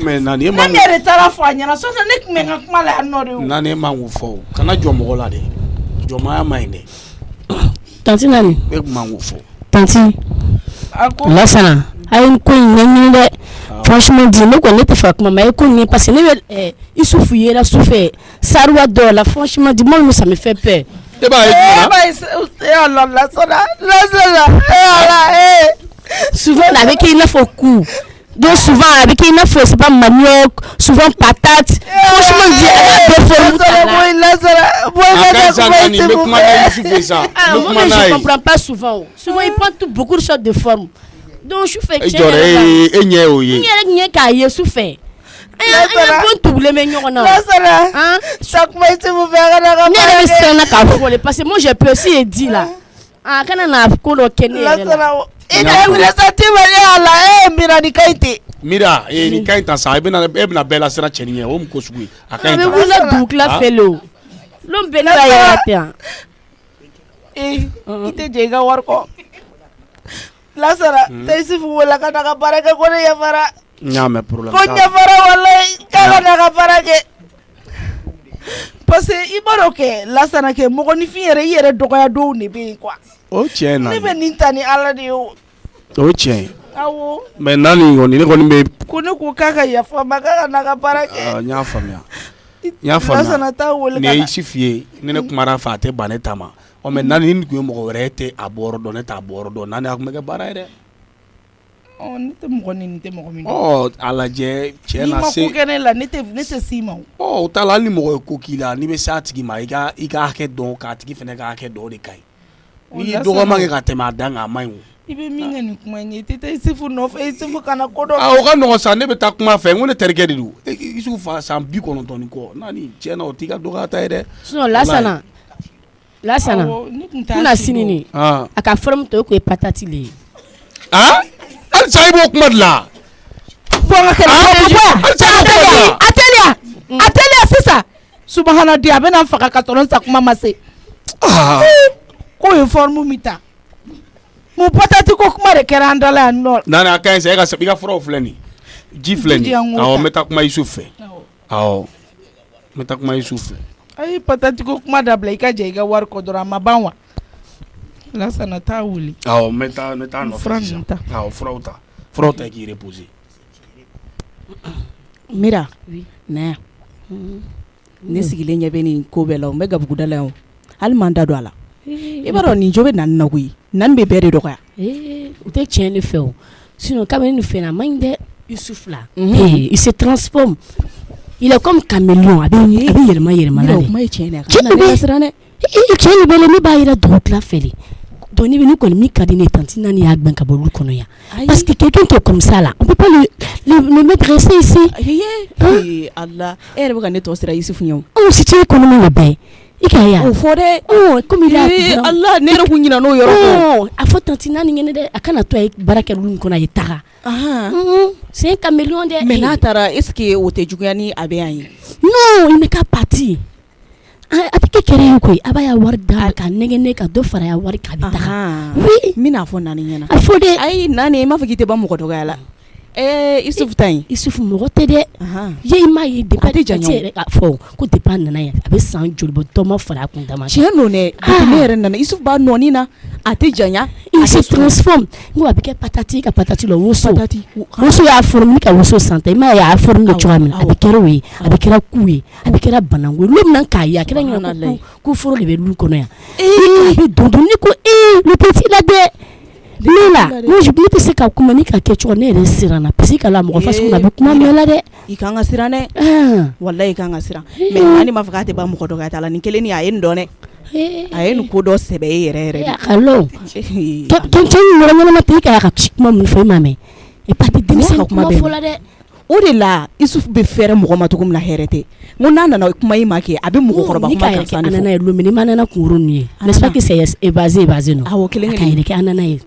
Mais nani e ma. Ne yɛrɛ taara fɔ a ɲɛna sisan ne tun bɛ n ka kuma la yan nɔ de o. Nani e man k'o fɔ o. Kana jɔ mɔgɔ la dɛ. Jɔmaya man ɲi dɛ. Tanti Nani. E tun man k'o fɔ. Tanti. Lasana. A ye ko in ɲɛɲini dɛ. Franchement dit ne kɔni ne tɛ fɛ ka kuma mais a ye ko in ɲɛ parce que ne bɛ Isufu yera sufɛ Saruwa dɔw la franchement dit moi ça me fait peur. E b'a ye jumɛn na? Lasana. Souvent a bɛ kɛ i n'a fɔ coup. Donc souvent a bɛ kɛ i n'a fɔ c'est pas manioc, souvent patate. Franchement dit elle a déformé ta la. Moi je comprends pas souvent. Souvent il prend tout beaucoup de sortes de formes. Donc je fais tiens. E ɲɛ o ye. N yɛrɛ ɲɛ k'a ye sufɛ. Bon tugulen bɛ ɲɔgɔn na. Lasana. Chaque fois tu me fais ka ne yɛrɛ bɛ siran na k'a fɔ parce que moi j'ai peur si e dit là. Ah kana na ko dɔ kɛ ne yɛrɛ la. I ka wuli sa ti ma ne ala Mira ni Kayite. Mira ni Kayita sa e bɛna bɛɛ la siran cɛnin ɲɛ o mun ko sugu ye. A ka ɲi ta. A bɛ wuli dugukila fɛ le o. L'on bɛ ne la yɛrɛ tɛ yan. I tɛ jɛ i ka wari kɔ. Lasara tɛ Isufu wele ka na ka baara kɛ ko ne yafara. N y'a mɛn problème. Ko yafara walayi k'a ka na ka baara kɛ. Parce que i b'a dɔn kɛ Lasana kɛ mɔgɔninfin yɛrɛ i yɛrɛ dɔgɔya dɔw de bɛ yen quoi. O tiɲɛ na. Ne bɛ nin ta ni Ala de ye o. O tiɲɛ. Awɔ. Mais Nani kɔni ne kɔni bɛ. Ko ne ko k'a ka yafa ma k'a ka na ka baara kɛ. N y'a faamuya. N y'a faamuya. Lasana t'a wele ka na. Nin ye Isufu ye ni ne kumara a fɛ a tɛ ban ne ta ma. Mais Nani ni tun ye mɔgɔ wɛrɛ tɛ a bɔyɔrɔ dɔn ne t'a bɔyɔrɔ dɔn Nani a tun bɛ kɛ baara ye dɛ. Ne tɛ mɔgɔ ni tɛ mɔgɔ min. A lajɛ cɛ na se. N'i ma ko kɛ ne la ne tɛ s'i ma o. O t'a la hali ni mɔgɔ ye ko k'i la n'i bɛ s'a tigi ma i ka hakɛ dɔn k'a tigi fana ka hakɛ dɔn o de ka ɲi. N'i ye dɔgɔma kɛ ka tɛmɛ a dan kan a man ɲi o. I bɛ min kɛ nin kuma in ye i tɛ taa Isufu nɔfɛ Isufu kana ko dɔ. O ka nɔgɔn sa ne bɛ taa kuma fɛ n ko ne terikɛ de don Isufu fa san 90 ni kɔ Nani tiɲɛna o t'i ka dɔgɔya ta ye dɛ. Sinon Lasana kuna sini ni a ka forme to ko ye patati le ye. Halisa i b'o kuma de la. Atelier sisan subahanadia a bɛna n faga ka sɔrɔ n sa kuma ma se. Ko ye forme min ta mun patati ko kuma de kɛra an da la yan nɔ. Nani a ka ɲi sa i ka furaw filɛ nin ji filɛ nin awɔ n bɛ taa kuma Isufu fɛ awɔ n bɛ taa kuma Isufu fɛ. Ayi patati ko kuma dabila i ka jɛ i ka wari kɔ dɔrɔn a ma ban wa. Lasana t'a wuli. Awɔ n bɛ taa nɔfɛ sisan awɔ furaw ta i k'i reposer. Mira na yan ne sigilen ɲɛ bɛ nin ko bɛɛ la o n bɛ gabuguda la yan o hali m'an da don a la i b'a dɔn nin jo bɛ Nani na koyi Nani bɛ bɛɛ de dɔgɔya. O tɛ tiɲɛ ne fɛ o sinon kabini nin fɛn na a man ɲi dɛ Isufu la il se transforme il est comme caméléon a bɛ yɛlɛma la de. kuma ye tiɲɛ de ye a kana ne siran dɛ. Tiɲɛ de bɛ la ne b'a yɛrɛ dugukila fɛ de donc ne kɔni min ka di ne ye Tanti Nani y'a gɛn ka bɔ olu kɔnɔ yan parce que quelqu'un qui est comme ça là on peut pas le mettre ici. Allah e yɛrɛ bɛ ka ne tɔ sira Isufu ɲɛ o si tɛ kɔnɔma la bɛɛ i ka ye o fɔ dɛ comme il a Allah ne yɛrɛ kun ɲinɛ n'o yɔrɔ kɔ a fɔ Tanti Nani ɲɛnɛ dɛ a kana to a ye baara kɛ olu kɔnɔ a ye taga c'est un caméléon dɛ. mais n'a taara est ce que o tɛ juguya ni a bɛ yan ye. non il n'est qu'à partir a bɛ kɛ kɛrɛ ye koyi a b'a ya wari d'a ka nɛgɛnɛ ka dɔ fara ya wari k'a bɛ taga. oui n bɛna fɔ Nani ɲɛna. a fɔ dɛ ayi Nani i m'a fɔ k'i tɛ ban mɔgɔ dɔgɔya la. Isufu ta yen Isufu mɔgɔ tɛ dɛ ye i m'a ye depuis a tɛ janya yɛrɛ k'a fɔ ko depuis a nana yan a bɛ san joli bɔ dɔ ma fara a kun dama. tiɲɛ don dɛ depuis ne yɛrɛ nana Isufu b'a nɔɔni na a tɛ janya. il se transforme n ko a bɛ kɛ patati ka patati la woso y'a forme ka woso san ta i m'a ye a y'a forme de cogoya min na a bɛ kɛra o ye a bɛ kɛra ku ye a bɛ kɛra bananku ye lu min na k'a ye a kɛra ɲɛna ko foro de bɛ lu kɔnɔ yan a bɛ don ne ko le petit la dɛ. Ne la ne tɛ se ka kuma ni ka kɛ cogo ne yɛrɛ siran na parce que kala mɔgɔ faso na bɛ kuma mɛn la dɛ. I kan ka siran dɛ wallahi i kan ka siran mais Nani m'a fɔ k'a tɛ ban mɔgɔ dɔgɔya ta la nin kelen a ye nin dɔn dɛ a ye nin ko dɔ sɛbɛ e yɛrɛ yɛrɛ. allo tɔn yɔrɔ ɲɛnama tɛ i ka ka kuma min fɔ i ma mɛn et pas de denmisɛnnin kuma fɔ la dɛ. o de la Isufu bɛ fɛrɛ mɔgɔ ma cogo min na hɛrɛ tɛ n ko n'a nana kuma i ma kɛ a bɛ mɔgɔkɔrɔba kuma gansan de fɔ. a nana ye lomini ma nana kunkuru ninnu ye n'est-ce pas que c'est évasé non. awɔ kelen kelen a ka yɛrɛ kɛ a nana ye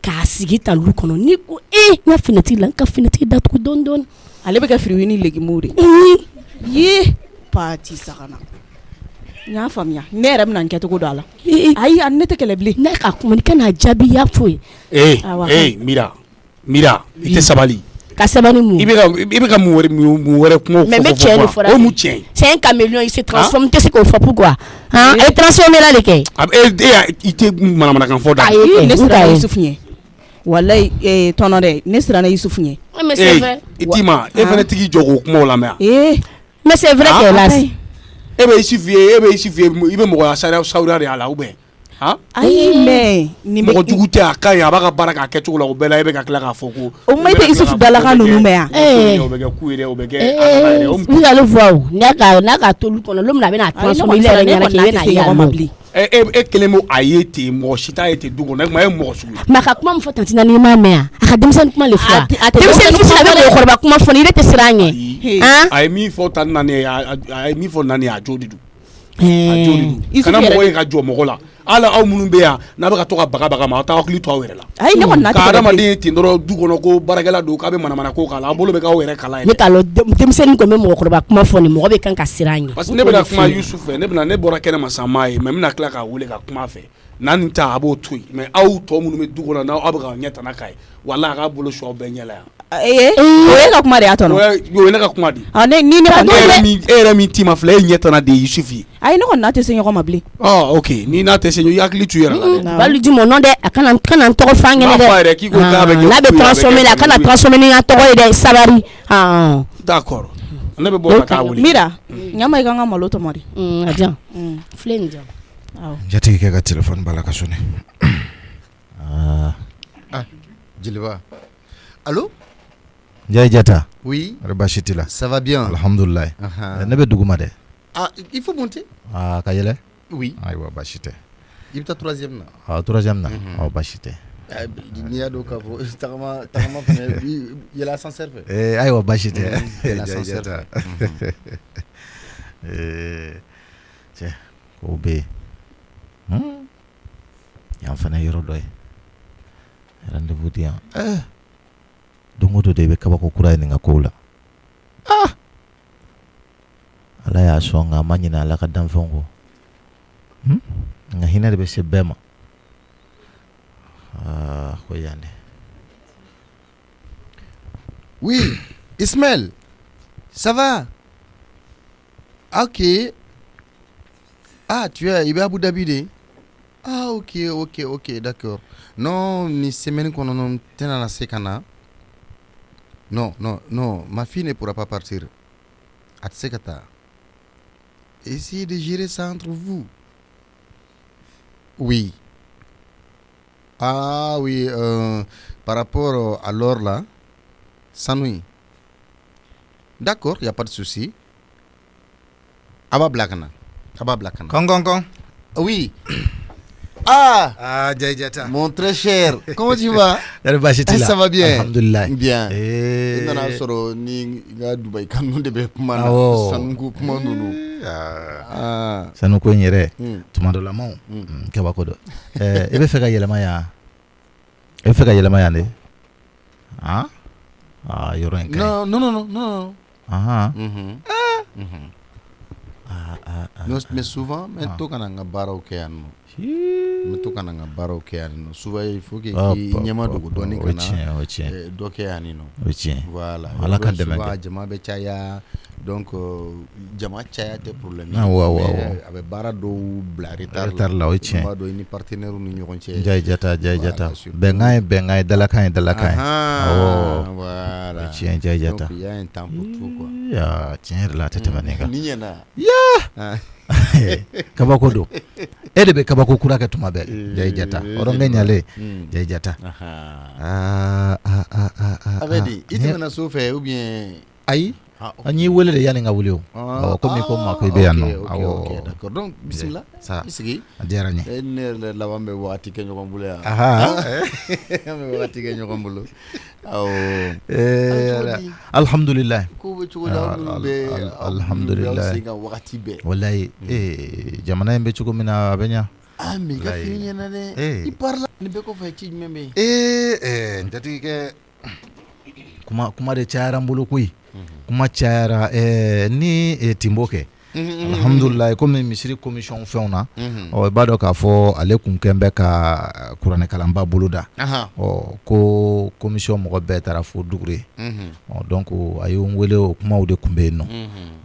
k'a sigi ta lu kɔnɔ ni ko n ka finɛtiri la n ka finɛtiri datugu dɔɔni dɔɔni. ale bɛ kɛ firiwini legimu de. Ye parti sagana. Nya faamuya. Ne yɛrɛ bɛna n kɛcogo dɔn a la. Ayi a ne tɛ kɛlɛ bilen. Ne ka kuma ni kana jaabi ya fo ye. Mira i tɛ sabali. Ka sabali mun. I bɛ ka mun wɛrɛ kuma fɔ. Mais me cɛ de fɔra. O mu cɛ. C'est un caméléon, il se transforme, tɛ se k'o fɔ pourquoi? Hein? Elle transforme la de kɛ. I tɛ manamanakan fɔ da. Ayi ne sera Yusufu ɲɛ. Wallahi tɔnɔ dɛ ne sera Yusufu ɲɛ. Mais c'est vrai. I t'i ma e fana tigi jɔ k'o kuma lamɛn. Mais c'est vrai qu'elle a. E bɛ Yusufu ye i bɛ mɔgɔya sawura de y'a la ou bien? Ayi mais ni mɔgɔ jugu tɛ a ka ɲi a b'a ka baara k'a kɛcogo la o bɛɛ la e bɛ ka tila k'a fɔ ko. O ma i tɛ Yusufu dalakan ninnu mɛn yan. O bɛ kɛ ku yɛrɛ o bɛ kɛ. Vous allez voir n'a ka tolu kɔnɔ l'homme n'a bɛna transformer il est rien qui est na y'a e kelen b'o a ye ten mɔgɔ si t'a ye ten du kɔnɔ e kuma e mɔgɔ sugu ye. Mais a ka kuma min fɔ tantina n'i m'a mɛn yan a ka denmisɛnnin kuma de fɔ denmisɛnnin fitini a bɛ mɔgɔkɔrɔba kuma fɔ ni yɛrɛ tɛ siran a ɲɛ. A ye min fɔ tan naani a ye min fɔ naani a jo de don. Kana mɔgɔ ye ka jɔ mɔgɔ la ala aw minnu bɛ yan n'a bɛ ka to ka baga ma aw t'aw hakili to aw yɛrɛ la. Ayi ne kɔni na tɛ. Ka adamaden ye ten dɔrɔn du kɔnɔ ko baarakɛla don k'a bɛ manamana ko k'a la a bolo bɛ k'aw yɛrɛ kala ye. Ne t'a lɔn denmisɛnnin kɔni bɛ mɔgɔkɔrɔba kuma fɔ nin mɔgɔ bɛ kan ka siran a ɲɛ. Parce que ne bɛna kuma Yusufu fɛ ne bɔra kɛnɛ ma san maa ye mais n bɛna tila k'a wele ka kuma fɛ n'a ni ta a b'o to yen mais aw tɔ minnu bɛ du kɔnɔ n'aw bɛ ka ɲɛ tana k'a ye walahi a k'a bolo su aw bɛɛ ɲɛ la yan. O ye ka kuma de y'a tɔnɔ. O ye ne ka kuma di. Ni ne kɔni e yɛrɛ min t'i ma filɛ e ɲɛ tana de ye Yusufu ye. Ayi ne kɔni n'a tɛ se ɲɔgɔn ma bilen. Ok ni n'a tɛ se ɲɔgɔn i hakili to i yɛrɛ la dɛ. Bali di mon nom dɛ a kana n tɔgɔ fɔ an ɲɛna dɛ. N'a bɛ transformer la a kana transformer ni n ka tɔgɔ ye dɛ sabari. D'accord ne bɛ bɔ ka taa wuli. Mira ɲama i ka n ka malo tɔmɔ de. A diyan filɛ nin diyan. Jatigi kɛ ka téléphone bala ka sonné. Jeliba. Allô? Ndiaye Diatta. Oui. Rebashi tila. Ça va bien. Alhamdulillah. Ne bɛ duguma dɛ. Il faut monter. Ka yɛlɛ. Oui. Ayiwa basi tɛ. I bɛ taa 3e na. 3e na. Basi tɛ. N'i y'a dɔn k'a fɔ tagama fana yɛlɛ ascenseur fɛ. Ayiwa basi tɛ. Yɛlɛ ascenseur fɛ. Cɛ k'o bɛ yen. Yan fana yɔrɔ dɔ ye. Rendez-vous di yan. Don o don de i bɛ kabako kura ye nin ka kow la. Ala y'a sɔn nka a ma ɲinɛ Ala ka danfɛnw kɔ. Nka hinɛ de bɛ se bɛɛ ma. Ko yan dɛ. Oui, Ismaël, ça va? Ok. Tu es à Abu Dhabi de? Ok, d'accord. Non, ni semaine qu'on en tient à la sécana. Non, ma fille ne pourra pas partir. Atsekata. Essayez de gérer ça entre vous. Oui. Oui, par rapport à l'or là, Sanoui. D'accord, il n'y a pas de souci. Aba Blakana. Kong. Oui. Ndiaye Diatta. Mon très cher, comment tu vas? Ça va bien. Alhamdulillah. Bien. I nana sɔrɔ ni nga Dubai kanu de bɛ kuma na sanuko kuma ninnu. Sanuko in yɛrɛ tuma dɔ la ma kabako dɔ. I bɛ fɛ ka yɛlɛma yan? I bɛ fɛ ka yɛlɛma yan de? Yɔrɔ in ka ɲi. Non. Mais souvent, to kana nga baaraw kɛ yan nɔ. Souvent il faut que i ɲɛma dogo dɔɔni kana dɔ kɛ yan nɔ. Voilà. Ala ka dɛmɛ kɛ. Jama bɛ caya donc jama caya tɛ problème. A bɛ baara dɔw bila retard la o tiɲɛ. B'a dɔn i ni partenaire ni ɲɔgɔn cɛ. Ndiaye Diatta. Bɛnkan ye bɛnkan ye dalakan ye dalakan ye. Voilà. O tiɲɛ Ndiaye Diatta. Donc il y a un temps pour tout quoi. Tiɲɛ yɛrɛ la a tɛ tɛmɛ nin kan. Ni ɲɛna. Kabako don. E de bɛ kabako kura kɛ tuma bɛɛ Ndiaye Diatta. Ɔrɔn bɛ ɲalen Ndiaye Diatta. Abedi, i tɛmɛna so fɛ ou bien? Ayi. An y'i wele de yanni ka wuli o. Komi ko ma ko i bɛ yan nɔ. Ok, d'accord. Donc bisimila. I sigi. A diyara n ye. E ne yɛrɛ laban bɛ waati kɛ ɲɔgɔn bolo yan. An bɛ waati kɛ ɲɔgɔn bolo. Alhamdulillah. Ko bɛ cogo la minnu bɛ alhamdulillah sen ka wagati bɛɛ. Wallahi jamana in bɛ cogo min na a bɛ ɲa. Mais i ka fini ɲɛna dɛ. I parla nin bɛɛ kɔfɛ ci jumɛn bɛ yen? N jatigikɛ kuma de cayara n bolo koyi. kuma cayara ni Timbo kɛ alhamdulillah comme misiri commission fɛnw na i b'a dɔn k'a fɔ ale kun kɛn bɛ ka kuranɛ kalanba boloda ko commission mɔgɔ bɛɛ taara fo Dugure donc a ye n wele o kumaw de kun bɛ yen nɔ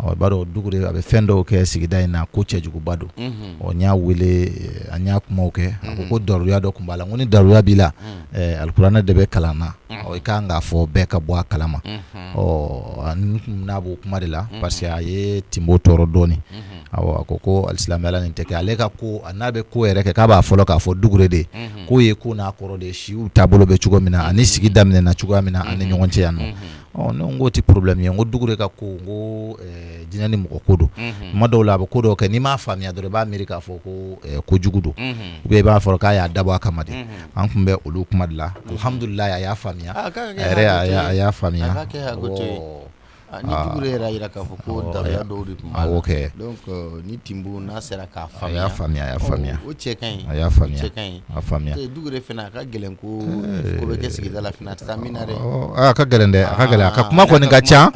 i b'a dɔn Dugure a bɛ fɛn dɔw kɛ sigida in na ko cɛjuguba don n y'a wele an y'a kumaw kɛ a ko daruya dɔ kun b'a la n ko ni daruya b'i la alikuranɛ de bɛ kalan na i kan k'a fɔ bɛɛ ka bɔ a kalama n'a b'o kuma de la parce que a ye Timbo tɔɔrɔ dɔɔni a ko alisilamɛya nin tɛ kɛ ale ka ko n'a bɛ ko yɛrɛ kɛ k'a b'a fɔlɔ k'a fɔ Dugure de k'o ye ko n'a kɔrɔ de siw taabolo bɛ cogo min na ani sigi daminɛna cogoya min na ani ɲɔgɔn cɛ yan nɔ ne ko tɛ problème ye n ko Dugure ka ko n ko jinɛ ni mɔgɔ ko don tuma dɔw la a bɛ ko dɔw kɛ n'i m'a faamuya dɔrɔn i b'a miiri k'a fɔ ko kojugu don ou bien i b'a fɔ k'a y'a dabɔ a kama de an tun bɛ olu kuma de la alhamdulillah a y'a faamuya a y'a faamuya ni Dugure yɛrɛ yira k'a fɔ ko daruya dɔw de tun b'a la donc ni Timbo n'a sera k'a faamuya a y'a faamuya o cɛ ka ɲi a y'a faamuya cɛ ka ɲi a faamuya Dugure fana a ka gɛlɛn ko bɛ kɛ sigida la fana a tɛ taa min na dɛ a ka gɛlɛn dɛ a ka gɛlɛn a ka kuma kɔni ka ca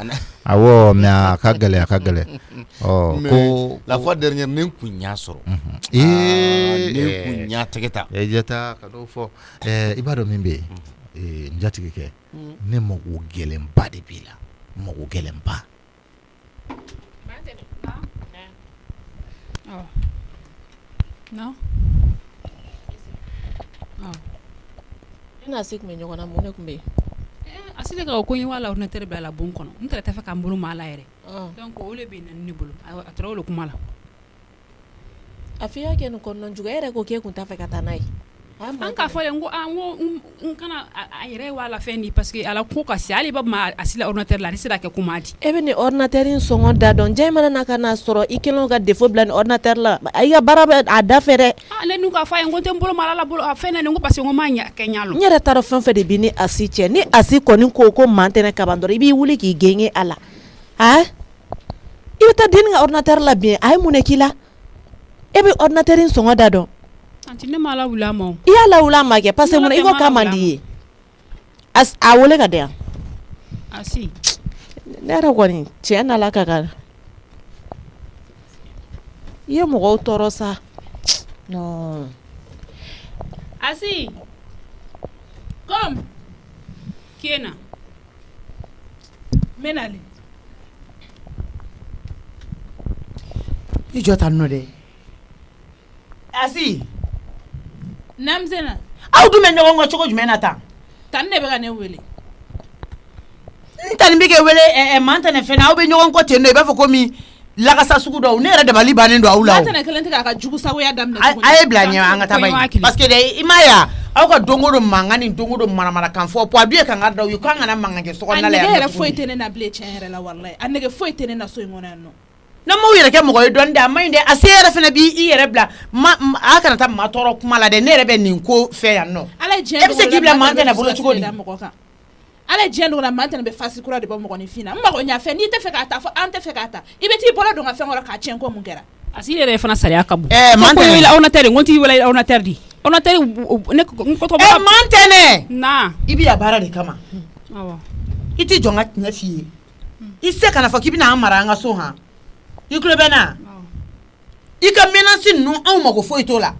awɔ mais a ka gɛlɛn ko la fois dernière ne kun y'a sɔrɔ ne kun y'a tɛgɛ ta jata ka dɔw fɔ i b'a dɔn min bɛ yen n jatigi kɛ ne mago gɛlɛnba de b'i la mago gɛlɛnba non ina se kun bɛ ɲɔgɔn na mun ne kun bɛ yen a se ka ko n ye wala ordinateur bila la bon kɔnɔ n tɛ fɛ ka n bolo maa la yɛrɛ donc o le bɛ na ne bolo a tora o le kuma la a fɔ i y'a kɛ nin kɔnɔna jugu e yɛrɛ ko k'e kun t'a fɛ ka taa n'a ye an k'a fɔ n ko n kana a yɛrɛ wala fɛn di parce que ala ko ka se hali ba ma a sila ordinateur la ni sera kɛ kuma di e bɛ ni ordinateur in sɔngɔ da dɔn jɛ mana na ka n'a sɔrɔ i kelen ka défaut bila ni ordinateur la i ka baara bɛ a da fɛ dɛ ne n'u k'a fɔ a ye n ko n tɛ n bolo mara la bolo a fɛn na nin ko parce que n ko m'a kɛ ɲa lɔ n yɛrɛ taara fɛn fɛn de bi ni Asi cɛ ni Asi kɔni ko man tɛnɛ kaban dɔrɔn i b'i wuli k'i gɛngɛ a la i bɛ taa denni ka ordinateur la bien a ye mun de k'i la e bɛ ordinateur in sɔngɔ da dɔn anti ne ma la wula ma i y'a la wula ma kɛ parce que mun i ko k'a man di ye a wele ka di yan Asi ne yɛrɛ kɔni tiɲɛ na la ka kan i ye mɔgɔw tɔɔrɔ sa non Asi comme qui est là menale i jɔ tan nɔ dɛ Asi namzena aw dun bɛ ɲɔgɔn kɔ cogo jumɛn na tan tan ne bɛ ka ne wele n tani bɛ kɛ wele man tɛnɛ fɛn aw bɛ ɲɔgɔn kɔ ten dɔ i b'a fɔ komi lakasa sugu dɔw ne yɛrɛ dabali bannen don aw la man tɛnɛ kelen tɛ k'a ka jugu sagoya daminɛ a ye bila ɲɛ an ka taa ba in parce que i m'a ye aw ka don o don mankan ni don o don maramarakan fɔ poids ye kan ka da u k'an kana mankan kɛ sokɔnɔna la yan a nɛgɛ yɛrɛ foyi tɛ ne na bilen tiɲɛ yɛrɛ la walayi a nɛgɛ foyi tɛ ne na so in kɔnɔ yan nɔ na m'aw yɛrɛ kɛ mɔgɔ ye dɔɔni dɛ a maɲi dɛ a se yɛrɛ fana b'i yɛrɛ bila a kana taa maa tɔɔrɔ kuma la dɛ ne yɛrɛ bɛ nin ko fɛ yan nɔ e bɛ se k'i bila maa tɛnɛ bolo cogo di ala diɲɛ dɔrɔn maa tɛnɛ bɛ fasi kura de bɔ mɔgɔninfin na n mago ɲa fɛ n'i tɛ fɛ k'a ta fɔ an tɛ fɛ k'a ta i bɛ t'i bolo don ka fɛn kɔrɔ k'a tiɲɛ ko mun kɛra Asi yɛrɛ fana sariya ka bon man tɛnɛ wele ordinateur n ko t'i wele ordinateur di ordinateur ne ko man tɛnɛ na i bɛ yan baara de kama i tɛ jɔn ka tiɲɛ f'i ye i se kana fɔ k'i bɛna an mara an ka so han i tulo bɛ na i ka menace ninnu anw mago foyi t'o la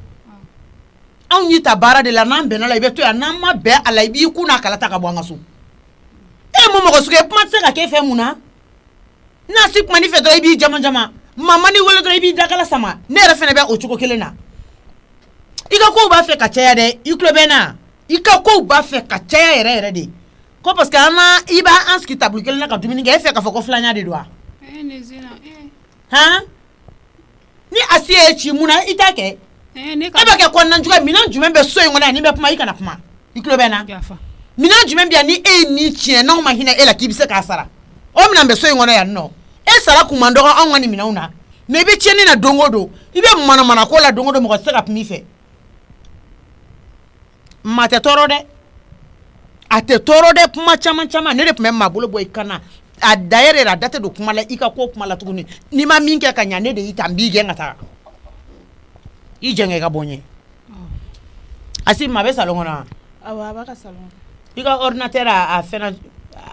anw y'i ta baara de la n'an bɛnna la i bɛ to yan n'an ma bɛn a la i b'i kun n'a kala ta ka bɔ an ka so e mun mɔgɔ sugu ye kuma tɛ se ka kɛ fɛn mun na n'a si kuma ni fɛ dɔrɔn i b'i jama jama mama ni wele dɔrɔn i b'i dakala sama ne yɛrɛ fana bɛ o cogo kelen na i ka kow b'a fɛ ka caya dɛ i tulo bɛ na i ka kow b'a fɛ ka caya yɛrɛ yɛrɛ de ko parce que i b'an sigi tabulu kelen na ka dumuni kɛ e fɛ k'a fɔ ko filanya de don wa han ni Asi ye ci mun na i t'a kɛ e bɛ kɛ kɔnɔna juguya minɛn jumɛn bɛ so in kɔnɔ yan n'i bɛ kuma i kana kuma i tulo bɛ na minɛn jumɛn bɛ yan ni e ye nin tiɲɛ n'anw ma hinɛ e la k'i bɛ se k'a sara o minɛn bɛ so in kɔnɔ yan nɔ e sara kun man dɔgɔ anw ka nin minɛnw na mais i bɛ tiɲɛni na don o don i bɛ manamana ko la don o don mɔgɔ tɛ se ka kuma i fɛ maa tɛ tɔɔrɔ dɛ a tɛ tɔɔrɔ dɛ kuma caman caman ne de tun bɛ maa bolo bɔ i kan na a da yɛrɛ a da tɛ don kuma la i ka ko kuma la tuguni n'i ma min kɛ ka ɲa ne de y'i ta n b'i gɛn ka taa i jɛngɛ ka bɔ n ye Asi maa bɛ salon kɔnɔ wa awɔ a b'a ka salon i ka ordinateur a fɛnɛ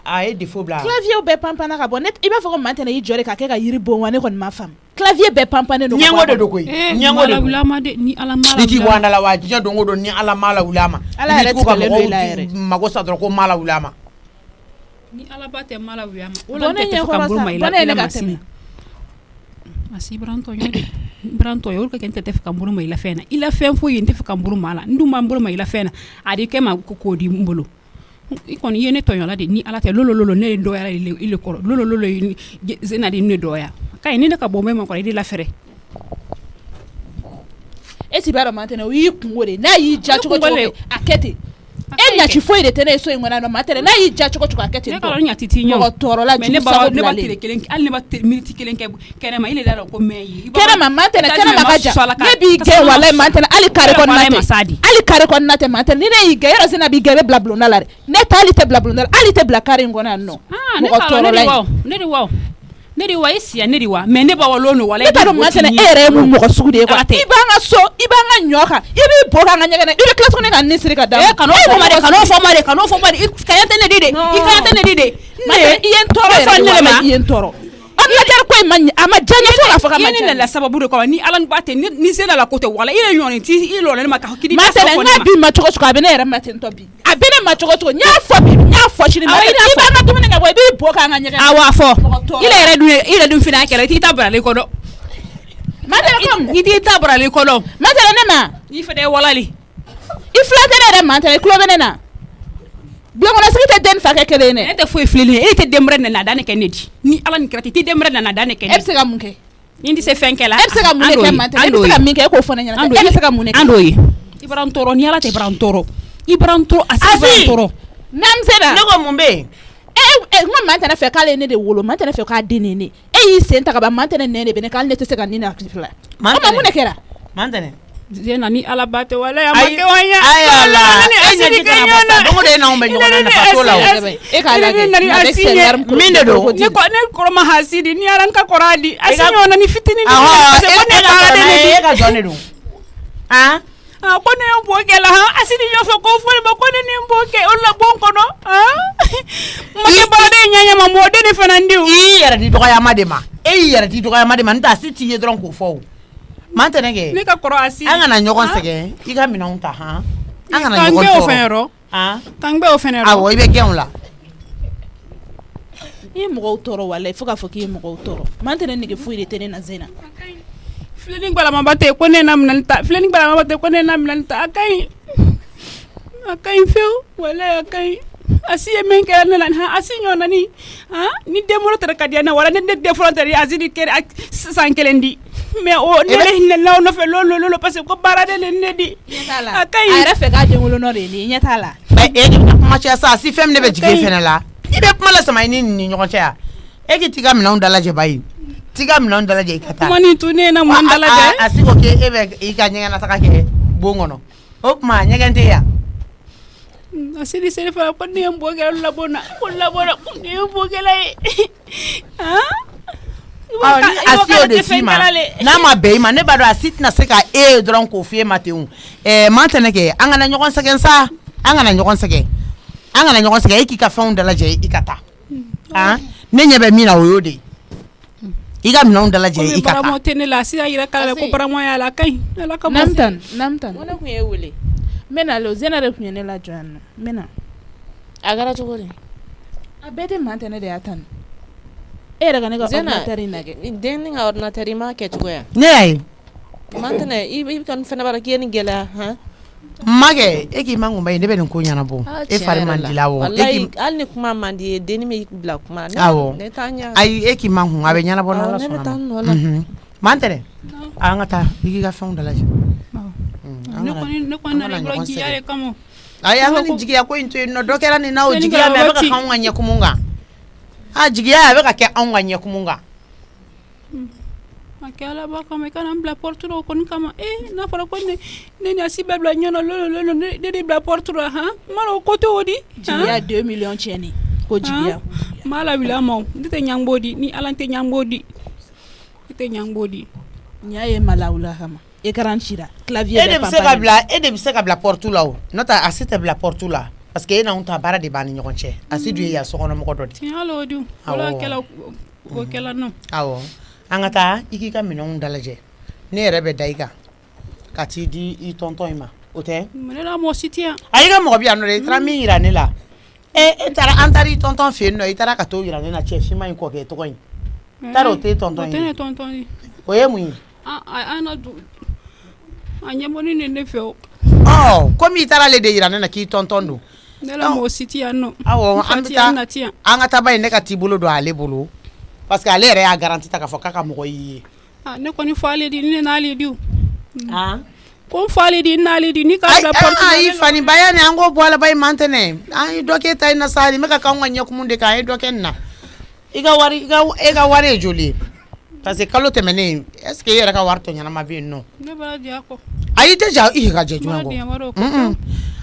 a ye défaut bila clavier bɛɛ panpanna ka bɔ ne i b'a fɔ ko maa tɛna y'i jɔ de ka kɛ ka yiri bon wa ne kɔni ma faamu clavier bɛɛ panpannen don ɲɛngo de don koyi ɲɛngo de don ni ala ma la ni ti bɔ andala wa diɲɛ don o don ni ala ma la wuli ma ala yɛrɛ tigɛlen don i la yɛrɛ mago sa dɔrɔn ko ma la wuli ma ni ala ba tɛ ma la wuli ma o la tɛ fɔ ka bolo ma i la masina asi branto yo o ka kɛ tɛ fɛ ka bolo ma i la fɛn na i la fɛn foyi tɛ fɛ ka bolo ma la n dun b'an bolo ma i la fɛn na a di kɛ ma ko di n bolo i kɔni ye ne tɔɲɔla de ni ala tɛ lolo ne ye dɔya i le kɔrɔ lolo zena de ne dɔya ka ni ne ka bɔ ma kɔrɔ i de la fɛrɛ e ti b'a dɔn maa tɛnɛ o y'i kungo de n'a y'i ja cogo a kɛ ten e ɲaci foyi de tɛ ne ye so in kɔnɔ dɔn maa tɛnɛ n'a y'i ja cogo a kɛ ten ne ka ɲati ti ɲɛ mɔgɔ tɔɔrɔla mais ne ba tile kelen hali ne ba minute kelen kɛ kɛnɛma i le da ko mɛ yi kɛnɛma maa tɛnɛ kɛnɛma ka ja ne b'i gɛn walayi maa tɛnɛ hali kare kɔnɔna tɛ maa tɛnɛ ni ne y'i gɛn yɔrɔ sina b'i gɛn i bɛ bila bulonda la dɛ ne ta hali tɛ bila bulonda la hali tɛ bila kare in kɔnɔ yan nɔ mɔgɔ tɔɔrɔla ne de wa i siya ne de wa mais ne ba walo no wala e ta dɔn maa tɛnɛ e yɛrɛ ye mun mɔgɔ sugu de ye quoi i b'an ka so i b'an ka ɲɔ kan i b'i bɔ k'an ka ɲɛgɛn i bɛ tila tuguni ka nin siri ka da kan'o fɔ ma de kaɲa tɛ ne di de i kaɲa tɛ ne di de i ye n tɔɔrɔ yɛrɛ de walayi i ye n tɔɔrɔ ordinateur ko in a ma diya n ye fo k'a fɔ ka ma diya ne la sababu de kama ni ala ba tɛ ni sera la ko tɛ wala i ye ɲɔni ti i lɔlen ma ka kidi maa tɛnɛ n ka bi ma cogo cogo a bɛ ne yɛrɛ ma ten tɔ bi a bɛ ne ma cogo cogo n y'a fɔ bi n y'a fɔ sini ma i b'an ka dumuni kɛ bɔ i b'i bɔ k'an ka ɲɛgɛn awɔ a fɔ i yɛrɛ dun fana kɛra i t'i ta baralen kɔ dɔn maa tɛnɛ ko i t'i ta baralen kɔ dɔn maa tɛnɛ ne ma i fana ye walali i fila tɛ ne yɛrɛ maa tɛnɛ i tulo bɛ ne na bulɔnkɔnɔsigi tɛ den fa kɛ kelen ye dɛ e tɛ foyi filɛ e tɛ denbɛrɛ nana da ne kɛ ne di ni ala ni kɛra ten i tɛ denbɛrɛ nana da ne kɛ ne e bɛ se ka mun kɛ ni tɛ se fɛn kɛ la e bɛ se ka mun de kɛ maa tɛnɛ e bɛ se ka min kɛ e k'o fɔ ne ɲɛna e bɛ se ka mun de kɛ an d'o ye i bara n tɔɔrɔ ni ala tɛ bara n tɔɔrɔ i bara n tɔɔrɔ a si bara n tɔɔrɔ namusera ne ko mun bɛ yen n ko maa tɛnɛ fɛ k'ale ye ne de wolo maa tɛnɛ fɛ k'a den ne ye e y'i sen ta ka ban maa tɛnɛ nɛn de bɛ ne k'ale ne tɛ se ka nin na fila o ma mun de kɛra maa tɛnɛ zena ni ala ba tɛ wala ya ma kɛ wa ɲa ayi ala e ɲɛji kana bɔ sa don o don e n'anw bɛ ɲɔgɔn na nafa t'o la o e k'a lajɛ min de don ne kɔrɔ ma hasidi ni ala ka kɔrɔ a di a si ɲɔgɔn na ni fitinin e ka jɔn de don han ko ne ye bɔ kɛ la han a si ni ɲɔfɛ ko fɔli ma ko ne ni bɔ kɛ o la bon kɔnɔ ma kɛ baden ɲɛ ɲɛma mɔ den ni fana ndiw i yɛrɛ di dɔgɔyama de ma e y'i yɛrɛ di dɔgɔyama de ma n tɛ a si t'i ye dɔrɔn k'o fɔ o maa tɛnɛ kɛ ne ka kɔrɔ a si an kana ɲɔgɔn sɛgɛn i ka minɛnw ta han an kana kan ɲɔgɔn gbɛ o tɔɔrɔ fɛn yɔrɔ han kan gbɛ o fɛn yɔrɔ awɔ i bɛ gɛn o la i ye mɔgɔw tɔɔrɔ walayi fo k'a fɔ k'i ye mɔgɔw tɔɔrɔ maa tɛnɛ nege foyi de tɛ ne na Zena filɛni gbalamaba tɛ ko ne na minɛli ta filɛni gbalamaba tɛ ko ne na minɛli ta a ka ɲi fewu walayi a ka ɲi a si ye min kɛra ne la a si ɲɔgɔnna ni ni denwolo tɛrɛ ka di ne wala ne den fɔlɔ tɛrɛ a si di kɛra san kelen di mais o ne le hinɛna o nɔfɛ lolo parce que ko baara de ne di a ka ɲi a yɛrɛ fɛ k'a denwolo nɔ de ye ɲɛ t'a la e de bɛ kuma cɛ sa si fɛn min de bɛ jigin fɛnɛ la i bɛ kuma la sama i ni nin ɲɔgɔn cɛ yan e k'i t'i ka minɛnw dalajɛ ba ye t'i ka minɛnw dalajɛ i ka taa kuma nin tun ne na mun dalajɛ a si ko k'e bɛ i ka ɲɛgɛn nataga kɛ bon kɔnɔ o tuma ɲɛgɛn tɛ yan a sidi seli fana ko ne ye n bɔ kɛra labɔna ko labɔna ko ne ye n bɔ kɛla ye a si o de f'i ma n'a ma bɛn i ma ne b'a dɔn a si tɛna se ka e ye dɔrɔn k'o f'e ma ten o maa tɛnɛ kɛ an kana ɲɔgɔn sɛgɛn sa an kana ɲɔgɔn sɛgɛn e k'i ka fɛnw dalajɛ i ka taa ne ɲɛ bɛ min na o y'o de ye i ka minɛnw dalajɛ i ka taa baramo tɛ ne la a si y'a yira k'ala ko baramo y'a la a ka ɲi ala ka Namtan ne tun ye wele n bɛ na le Zena de tun ye ne lajɔ yan nɔ n bɛ na a kɛra cogo di a bɛɛ tɛ maa tɛnɛ de y'a tan e yɛrɛ ka ne ka ordinateur in lajɛ den ni ka ordinateur i m'a kɛ cogoya ne y'a ye maa tɛnɛ i ka nin fɛnɛ b'a k'i ye nin gɛlɛya han ma kɛ e k'i man kunba ye ne bɛ nin ko ɲɛnabɔ e fari man di la wa hali ni kuma man di ye denni bɛ bila kuma ne t'a ɲɛ ayi e k'i man kun a bɛ ɲɛnabɔ n'ala sɔnna ma maa tɛnɛ an ka taa i k'i ka fɛnw dalajɛ ne kɔni nana dɔrɔn jigiya de kama ayi an ka nin jigiya ko in to yen nɔ dɔ kɛra nin na o jigiya mɛ a bɛ ka kɛ anw ka ɲɛkumun kan jigiya a bɛ ka kɛ anw ka ɲɛkumun kan a kɛ alaba kama i kana n bila porte la o kɔni kama n'a fɔra ko ne ni a si bɛɛ bila ɲɔgɔn na lolo ne de bila porte la han n ma dɔn o ko t'o di jigiya 2 millions tiɲɛni ko jigiya n b'a lawuli a ma ne tɛ ɲangbɔ di ni ala tɛ ɲangbɔ di ne tɛ ɲangbɔ di n y'a ye malawula kama écran cira clavier e de bɛ se ka bila porte la o n'o tɛ a si tɛ bila porte la parce que ina unta bara de bani ɲɔgɔn cɛ asidu ye ya sokɔnɔ mɔgɔ dɔ de tiɲɛ lo du wala kɛla o kɛla no awɔ an ka taa i k'i ka minɛnw dalajɛ ne yɛrɛ bɛ da i kan ka t'i di i tɔntɔn in ma o tɛ ne la mɔgɔ si tɛ yan a i ka mɔgɔ bɛ yan nɔ dɛ i taara min yira ne la e taara an taara i tɔntɔn fɛ yen nɔ i taara ka t'o yira ne na cɛ finman in kɔkɛ tɔgɔ in taara o tɛ tɔntɔn ye o tɛ ne tɔntɔn ye o ye mun ye a na du a ɲɛbɔni ne ne fɛ o komi i taara ale de yira ne na k'i tɔntɔn don ne la mɔgɔ si tɛ yan nɔ awɔ an bɛ taa an ka taaba in ne ka t'i bolo don ale bolo parce que ale yɛrɛ y'a garanti ta k'a fɔ k'a ka mɔgɔ y'i ye ne kɔni fɔ ale di ne n'ale di ko n fɔ ale di n'ale di ni k'a bila porte ayi fani baya ni an k'o bɔ ala ba in man tɛnɛ an ye dɔ kɛ ta in na sa nin bɛ ka k'anw ka ɲɛkumun de kan an ye dɔ kɛ nin na e ka wari ye joli ye parce que kalo tɛmɛnen est ce que e yɛrɛ ka wari tɔ ɲɛnama bɛ yen nɔ ne b'a di a kɔ ayi tɛ ja i ka jɛ jumɛn kɔ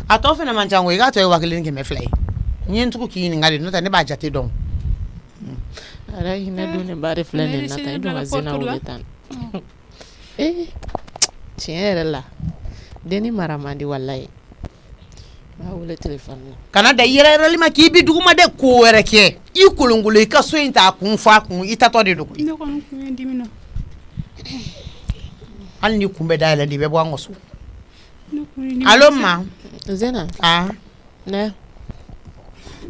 a tɔ fana man ca ko i k'a tɔ ye 1,200 ye n ye n tugu k'i ɲininka de n'o tɛ ne b'a jate dɔn ara hinɛ don ne bari filɛ nin na tan i dun ka zina wele tan tiɲɛ yɛrɛ la denni mara man di walayi b'a wele telefɔni na kana da yɛrɛyɛrɛli ma k'i bi duguma de ko wɛrɛ kɛ i kolongolo i ka so in ta kun fa kun i tatɔ de don ne kɔni kun ye dimi na hali ni kun bɛ da yɛlɛ de bɛ bɔ an ka so allo ma Zena ne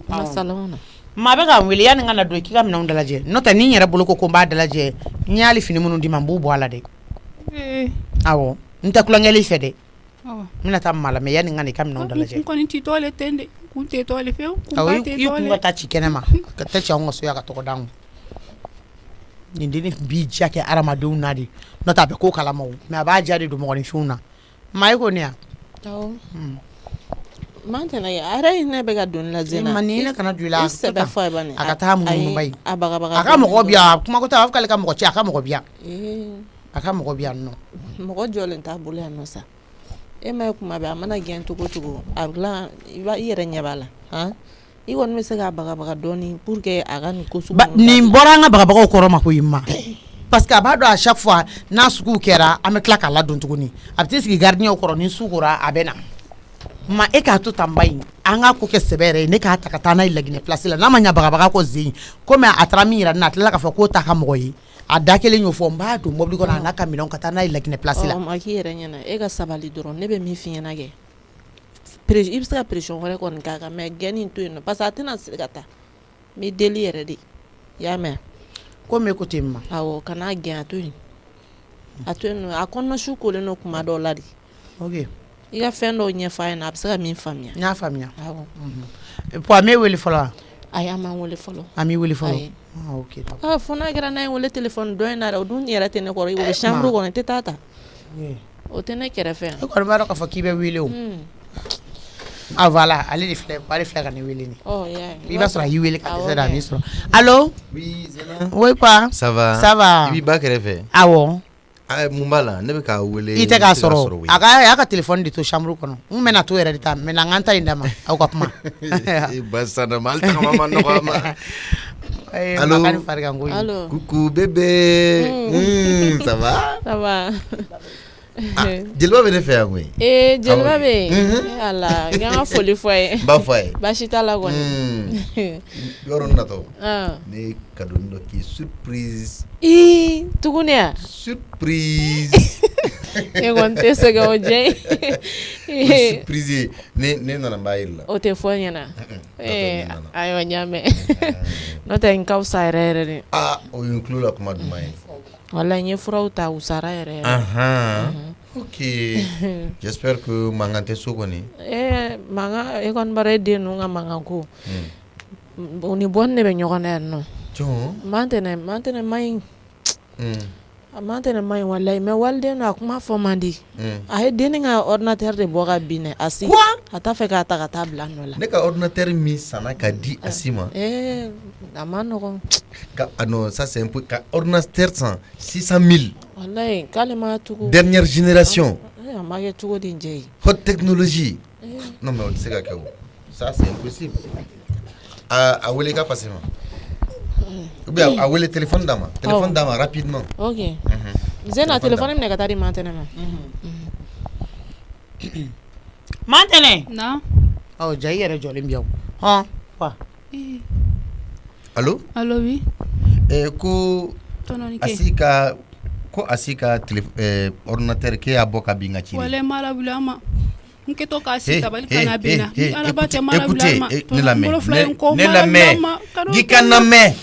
masalamu na maa bɛ ka n wele yanni n ka na don i k'i ka minɛnw dalajɛ n'o tɛ ni n yɛrɛ bolo ko n b'a dalajɛ n y'ale fini minnu d'i ma n b'u bɔ a la dɛ awɔ n tɛ kulonkɛli fɛ dɛ n bɛna taa maa la mɛ yanni n ka na i ka minɛnw dalajɛ n kɔni t'i tɔle ten de kun tɛ tɔle fewu awɔ i kun ka taa ci kɛnɛ ma ka taa ci anw ka so yan ka tɔgɔ d'anw nin den b'i diya kɛ hadamadenw na de n'o tɛ a bɛ ko kalama o mɛ a b'a diya de don mɔgɔninfinw na maa i ko ne yan awɔ mantena ye ara ne bɛ ka don la Zena mani ne kana don i la a ka taa munumunu ba ye a bagabaga a ka mɔgɔ bi yan kuma ko tɛ a b'a fɔ k'ale ka mɔgɔ ci a ka mɔgɔ bi yan a ka mɔgɔ bi yan nɔ mɔgɔ jɔlen t'a bolo yan nɔ sa e ma ye kuma bɛ a mana gɛn cogo cogo a bila i yɛrɛ ɲɛ b'a la i kɔni bɛ se k'a bagabaga dɔɔni pour que a ka nin ko sugu nin bɔra an ka bagabagaw kɔrɔ ma ko i ma parce que a b'a dɔn à chaque fois n'a suguw kɛra an bɛ tila k'a ladon tuguni a bɛ t'i sigi gardien kɔrɔ ni su kora a bɛ na ma e k'a to tan ba in an k'a ko kɛ sɛbɛ yɛrɛ ye ne k'a ta ka taa n'a ye Laginɛ place la n'a ma ɲɛ bagabaga kɔ zen komi a taara min yira ne na a tilala k'a fɔ k'o t'a ka mɔgɔ ye a da kelen y'o fɔ n b'a don mobili kɔnɔ a n'a ka minɛnw ka taa n'a ye Laginɛ place la ma k'i yɛrɛ ɲɛna e ka sabali dɔrɔn ne bɛ min f'i ɲɛna kɛ i bɛ se ka pression wɛrɛ kɔni k'a kan mais gɛnni to yen nɔ parce que a tɛna se ka taa n bɛ deli yɛrɛ de i y'a mɛn komi e ko ten ma awɔ kana gɛn a to yen a kɔnɔna su kolen don kuma dɔw la de ok i ka fɛn dɔw ɲɛfɔ a ɲɛna a bɛ se ka min faamuya n y'a faamuya a m'e wele fɔlɔ wa ayi a m'an wele fɔlɔ a m'i wele fɔlɔ ok fo n'a kɛra n'a ye wele téléphone dɔ in na dɛ o dun yɛrɛ tɛ ne kɔrɔ i wele chambre kɔnɔ i tɛ taa ta o tɛ ne kɛrɛfɛ yan e kɔni b'a dɔn k'a fɔ k'i bɛ wele o voilà ale de filɛ ka ne wele ni i b'a sɔrɔ a y'i wele ka dɛsɛ da a m'i sɔrɔ allo oui quoi ça va i b'i ba kɛrɛfɛ awɔ mun b'a la ne bɛ k'a wele i tɛ k'a sɔrɔ a y'a ka téléphone de to chambre kɔnɔ n bɛna to yɛrɛ de ta mɛ na n ka n ta in d'a ma aw ka kuma basana ma hali tagama ma nɔgɔ a ma allo coucou bébé ça va jeliba bɛ ne fɛ yan koyi jeliba bɛ yen ala n ka foli fɔ a ye n b'a fɔ a ye baasi t'a la kɔni yɔrɔ natɔ ne ye cadeau dɔ k'i surprise tuguni ya surprise e kɔni tɛ sɛgɛn o jɛ surprise ne nana n b'a yɛrɛ la o tɛ fɔ ɲɛna ayiwa n y'a mɛn n'o tɛ n ka fisa yɛrɛ yɛrɛ de o ye n tulo la kuma duman ye wala n ye furaw ta u sara yɛrɛ ok j'espère que mankan tɛ so kɔni mankan e kɔni bara e den ninnu ka mankan ko u ni bɔnni de bɛ ɲɔgɔn na yan nɔ mantɛnɛ ma ɲi walayi mais waliden a kuma fɔ man di a ye denni ka ordinateur de bɔ ka bin dɛ Asi a t'a fɛ k'a ta ka taa bila nɔ la ne ka ordinateur min sanna ka di Asi ma a ma nɔgɔn non ça c'est un peu ka ordinateur san 600 000 walayi k'ale ma tugu dernière génération a ma kɛ cogo di n jɛ ye haute technologie non mais o tɛ se ka kɛ o ça c'est impossible a wele i ka passé ma ou bien a wele téléphone d'a ma rapidement ok Zena téléphone minɛ ka taa di Mantɛnɛ ma Mantɛnɛ Oh, jai yɛrɛ jɔlen bi hɔn wa allo allo oui ko asika ordinateur ke y'a bɔ ka bin ka ci wala mala bulama nke to ka si tabali kana bina ni alaba te mala bulama ne lamɛn gi kan lamɛn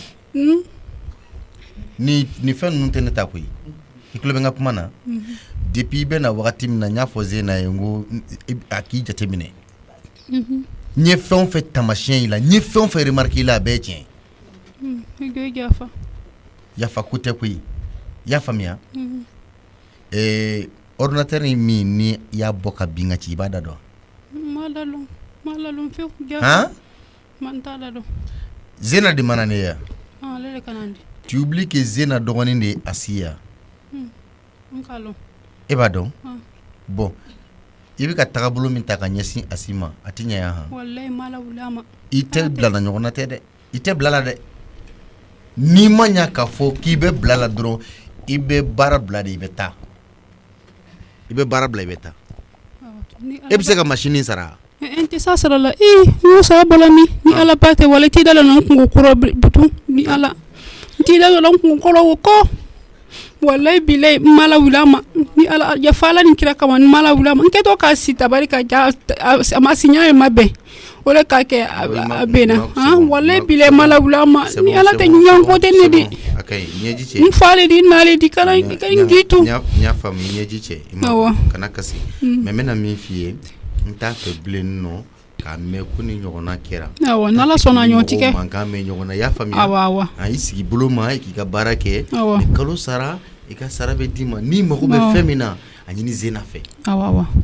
ni fɛn ninnu tɛ ne ta koyi i tulo bɛ n ka kuma na depuis i bɛ na wagati min na n y'a fɔ Zena ye n ko a k'i jateminɛ n ye fɛn o fɛn tamasiyɛn i la n ye fɛn o fɛn remarque i la a bɛɛ ye tiɲɛ yafa ko tɛ koyi i y'a faamuya ordinateur min ni i y'a bɔ ka bin ka ci i b'a da dɔn ma da dɔn fewu man t'a da dɔn Zena de mana ne ye ale de kana di tu oublies que Zena dɔgɔnin de ye Asi ye n k'a lɔn e b'a dɔn bon i bɛ ka tagabolo min ta ka ɲɛsin Asi ma a tɛ ɲɛ yan han wallahi mala bulama i tɛ bilala ɲɔgɔn na tɛ dɛ i tɛ bilala dɛ n'i ma ɲa k'a fɔ k'i bɛ bilala dɔrɔn i bɛ baara bila de i bɛ taa e bɛ se ka machine sara n tɛ sa sara la n'o sara bɔla min ni ala ba tɛ wala i t'i da la n kungo kɔrɔ butu ni ala n t'i da la n kungo kɔrɔ o kɔ wallahi bilahi mala wulama ni ala yafa ala ni kira kama ni mala wulama n kɛ to ka si tabari ka ja a ma siɲa ye ma bɛn o de ka kɛ a bɛnna wallahi bilahi mala wulama ni ala tɛ ɲɔgɔn ko tɛ ne de n fale di n'ale di kana n gitu n y'a faamu ɲɛji cɛ i ma kana kasi mais n bɛna min f'i ye n t'a fɛ bilen nɔ k'a mɛn ko ni ɲɔgɔnna kɛra awɔ n'ala sɔnna ɲɔgɔn tigɛ mankan mɛn ɲɔgɔn na i y'a faamuya awɔ i sigi bolo ma i k'i ka baara kɛ ni kalo sara i ka sara bɛ d'i ma n'i mago bɛ fɛn min na a ɲini Zena fɛ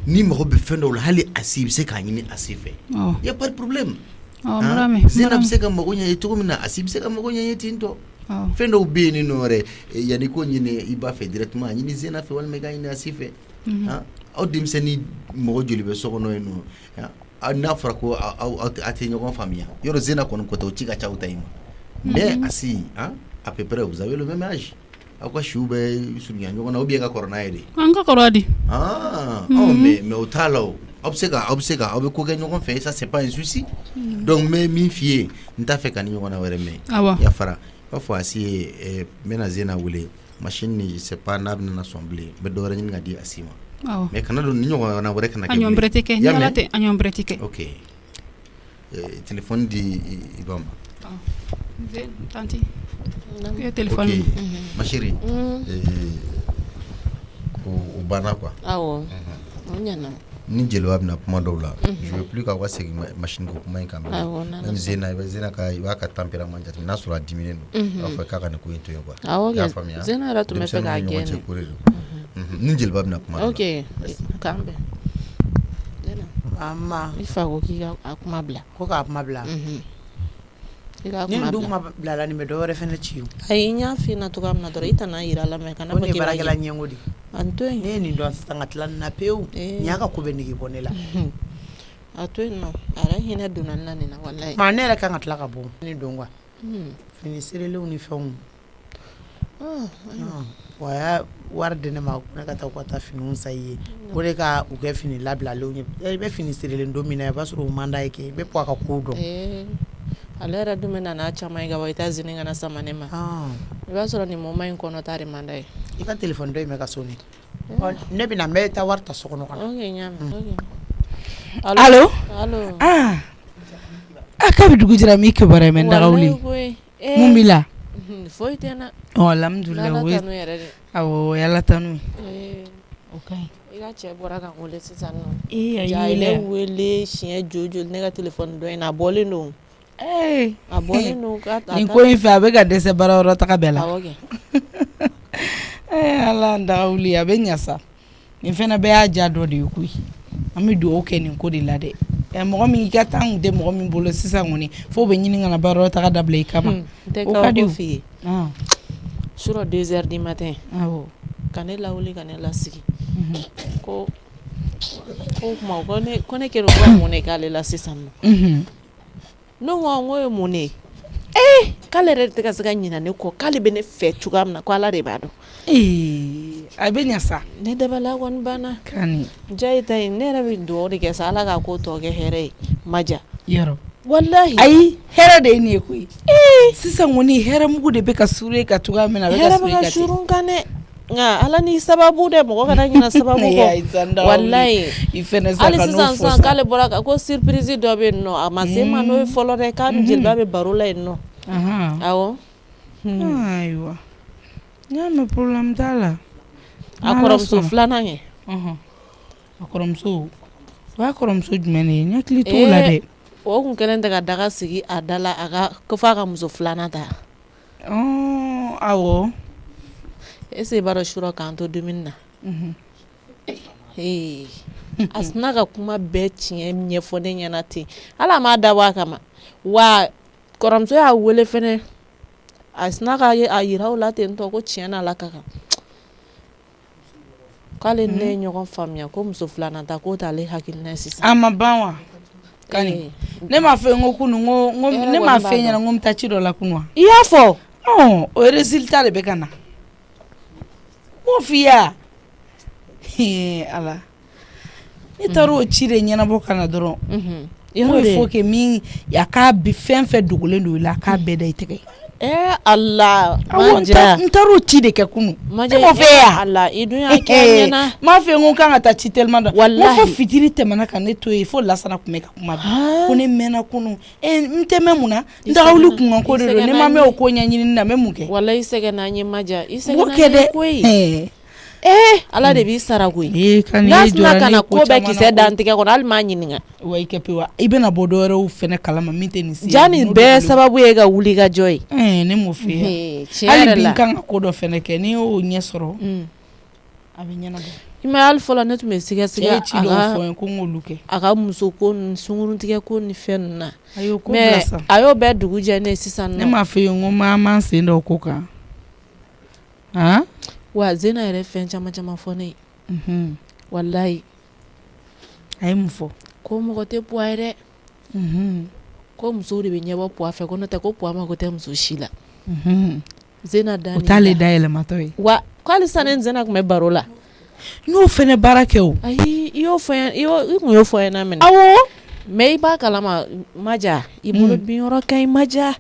n'i mago bɛ fɛn dɔw la hali Asi i bɛ se k'a ɲini Asi fɛ y a pas de problème Zena bɛ se ka mago ɲɛ ye cogo min na Asi bɛ se ka mago ɲɛ ye ten tɔ fɛn dɔw bɛ yen ni nɔ yɛrɛ yanni ko ɲini i b'a fɛ directement a ɲini Zena fɛ walima i ka ɲini Asi fɛ aw denmisɛnnin mɔgɔ joli bɛ so kɔnɔ yen nɔ n'a fɔra ko a tɛ ɲɔgɔn faamuya yɔrɔ Zena kɔni ko tɛ o ci ka ca u ta i ma mais Asi à peu près vous avez le même âge aw ka siw bɛ surunya ɲɔgɔn na ou bien ka kɔrɔ n'a ye de an ka kɔrɔ di mais o t'a la o aw bɛ se ka aw bɛ ko kɛ ɲɔgɔn fɛ ça c'est pas un souci donc n bɛ min f'i ye n t'a fɛ ka ni ɲɔgɔn na wɛrɛ mɛn yafara i b'a fɔ Asi ye n bɛna Zena wele machine ni c'est pas n'a bɛna sɔn bilen n bɛ dɔ wɛrɛ ɲini ka di Asi ma mais kana don ni ɲɔgɔn na wɛrɛ kana kɛ bilen a ɲɔn bɛrɛ tɛ kɛ ok téléphone di i ba ma tanti téléphone ma chérie o banna quoi awɔ o ɲɛna ni jeliba bɛna kuma dɔw la je veux plus k'aw ka segin machine ko kuma in kan bilen même Zena i b'a ka tempérament jate n'a sɔrɔ a diminnen don i b'a fɔ k'a ka nin ko in to yen quoi i y'a faamuya Zena yɛrɛ tun bɛ fɛ k'a gɛn ni jeliba bɛna kuma ok k'an bɛn Amma i fa ko k'i ka kuma bila ko k'a kuma bila ni dun kuma bila la nin bɛ dɔ wɛrɛ fɛnɛ ci ayi n y'a f'i ɲɛna cogoya min na dɔrɔn i tana yira la mɛ kana fɔ k'i b'a baarakɛla ɲɛngo de an to yen ne ye nin dɔn sisan ka tila nin na pewu nin y'a ka ko bɛ nege bɔ ne la a to yen nɔ a yɛrɛ hinɛ donna ne na nin na walayi maa ne yɛrɛ kan ka tila ka bɔ ne don quoi fini serelenw ni fɛnw wa y'a wari di ne ma ne ka taa ka taa finiw san i ye o de ka u kɛ fini labilalenw ye i bɛ fini serelen don min na i b'a sɔrɔ o man d'a ye kɛ i bɛ bɔ a ka kow dɔn ale yɛrɛ dun bɛ na n'a caman ye ka bɔ États-Unis ka na sama ne ma i b'a sɔrɔ nin moment in kɔnɔ ta de man d'a ye i ka téléphone dɔ in bɛ ka sonner ne bɛ na n bɛ taa wari ta so kɔnɔ ka na ok ɲaami allo a k'a bɛ dugu jɛra min kibaruya mɛ n daga wuli mun b'i la foyi tɛ n na alhamdulilayi awɔ o ye ala tanu ye o ka ɲi i ka cɛ bɔra ka n wele sisan nɔ a y'i ne wele siɲɛ joli ne ka téléphone dɔ in na a bɔlen don a bɔlen don nin ko in fɛ a bɛ ka dɛsɛ baarayɔrɔ taga bɛɛ la ala n daga wuli a bɛ ɲa sa nin fana bɛɛ y'a ja dɔ de ye koyi an bɛ dugawu kɛ nin ko de la dɛ mɔgɔ min i ka taa kun tɛ mɔgɔ min bolo sisan kɔni fo bɛ ɲini ka na baarayɔrɔ taga dabila i kama o ka di f'i ye sur 2 heures du matin ka ne lawuli ka ne lasigi ko kuma ko ne kɛra ko mun ne k'ale la sisan nɔ ne ko n ko ye mun ne ye k'ale yɛrɛ tɛ ka se ka ɲinɛ ne kɔ k'ale bɛ ne fɛ cogoya min na ko ala de b'a dɔn a bɛ ɲa sa ne dabala kɔni banna kani jayi ta ne yɛrɛ bɛ dugawu de kɛ sa ala ka ko tɔ kɛ hɛrɛ ye maja yɔrɔ wallahi ayi hɛrɛ de ye nin ye koyi sisan kɔni hɛrɛ mugu de bɛ ka suru ka cogoya min na a bɛ ka suru ka surun kan dɛ nka ala ni sababu dɛ mɔgɔ kana ɲina sababu kɔ wallahi hali sisan k'ale bɔra ka ko surprise dɔ bɛ yen nɔ a ma se ma n'o ye fɔlɔ dɛ k'a ni jeliba bɛ baro la yen nɔ awɔ ayiwa n y'a mɛn problème t'a la a kɔrɔmuso filanan kɛ a kɔrɔmuso o y'a kɔrɔmuso jumɛn de ye n hakili t'o la dɛ o kun kɛlen tɛ ka daga sigi a da la a ka ko f'a ka muso filanan ta awɔ ese b'a dɔn surɔ k'an to dumuni na a sina ka kuma bɛɛ tiɲɛ ɲɛfɔ ne ɲɛna ten hali a m'a dabɔ a kama wa kɔrɔmuso y'a wele fɛnɛ a sina ka a yira o la ten tɔ ko tiɲɛ na ala ka kan k'ale ne ye ɲɔgɔn faamuya ko muso filanan ta k'o t'ale hakilina ye sisan a ma ban wa kani ne m'a fɛ n ko kunu ne m'a fɛ ɲɛna n ko n bɛ taa ci dɔ la kunu wa i y'a fɔ o résultat de bɛ ka na m'o f'i ye ala ne taara o ci de ɲɛnabɔ ka na dɔrɔn n'o ye fo que min a k'a bi fɛn fɛn dogolen don i la a k'a bɛɛ da i tɛgɛ ala manja n taara o ci de kɛ kunu ne m'o fɛ yan ala i dun y'a kɛ ɲɛna m'a fɛ n ko n kan ka taa ci tellement dɔ n ko fo fitiri tɛmɛna ka ne to yen fo lasana tun bɛ ka kuma bi ko ne mɛnna kunu n tɛ mɛn mun na n dagawuli kunkan ko de don ne ma mɛn o ko ɲɛɲini na n bɛ mun kɛ wala i sɛgɛnna an ye maja i sɛgɛnna an ye koyi ala de b'i sara koyi n'a sina ka na ko bɛɛ kisɛ dan tigɛ kɔnɔ hali m'a ɲininka wa i kɛ pe wa i bɛna bɔ dɔ wɛrɛw fɛnɛ kalama min tɛ nin si ja nin bɛɛ sababu ye ka wuli ka jɔ ye ne m'o f'i ye hali bi n kan ka ko dɔ fɛnɛ kɛ n'i y'o ɲɛ sɔrɔ a bɛ ɲɛnabɔ i ma hali fɔlɔ ne tun bɛ sigasɛgɛ ci dɔw fɔ n ye ko n k'olu kɛ a ka muso ko ni sunkurutigɛ ko ni fɛn ninnu na mais a y'o bɛɛ dugu jɛ ne sisan ne m'a f'i ye n ko m'an sen da o ko kan wa Zena yɛrɛ fɛn caman caman fɔ ne ye wallahi a ye mun fɔ ko mɔgɔ tɛ puwa ye dɛ ko musow de bɛ ɲɛbɔ puwa fɛ ko n'o tɛ ko puwa ma ko tɛ muso si la Zena da o t'ale da yɛlɛmatɔ ye wa k'ale sisan ne Zena tun bɛ baro la n y'o fɛnɛ baara kɛ o ayi i kun y'o fɔ ɲɛna minɛ awɔ mais i b'a kalama maja i bolo bin yɔrɔ ka ɲi maja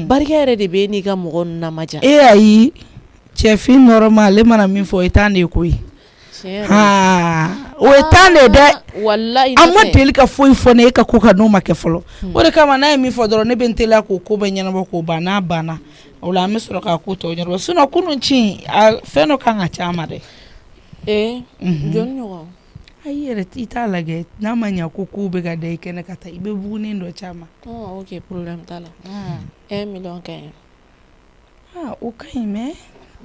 barika yɛrɛ de bɛ n'i ka mɔgɔ ninnu na maja ayi cɛfin normal ale mana min fɔ o ye tan de ye koyi o ye tan de ye dɛ wallahi a ma deli ka foyi fɔ ne e ka ko ka n'o ma kɛ fɔlɔ o de kama n'a ye min fɔ dɔrɔn ne bɛ n teliya k'o ko bɛɛ ɲɛnabɔ k'o ban n'a banna o la an bɛ sɔrɔ k'a ko tɔ ɲɛnabɔ sinon kunun ci fɛn dɔ kan ka ca ma dɛ jɔn ɲɔgɔn ayi yɛrɛ i t'a lajɛ n'a ma ɲɛ ko kow bɛ ka da i kɛnɛ ka taa i bɛ buguni dɔ caman ok problème t'a la 1 million ka ɲi o ka ɲi mais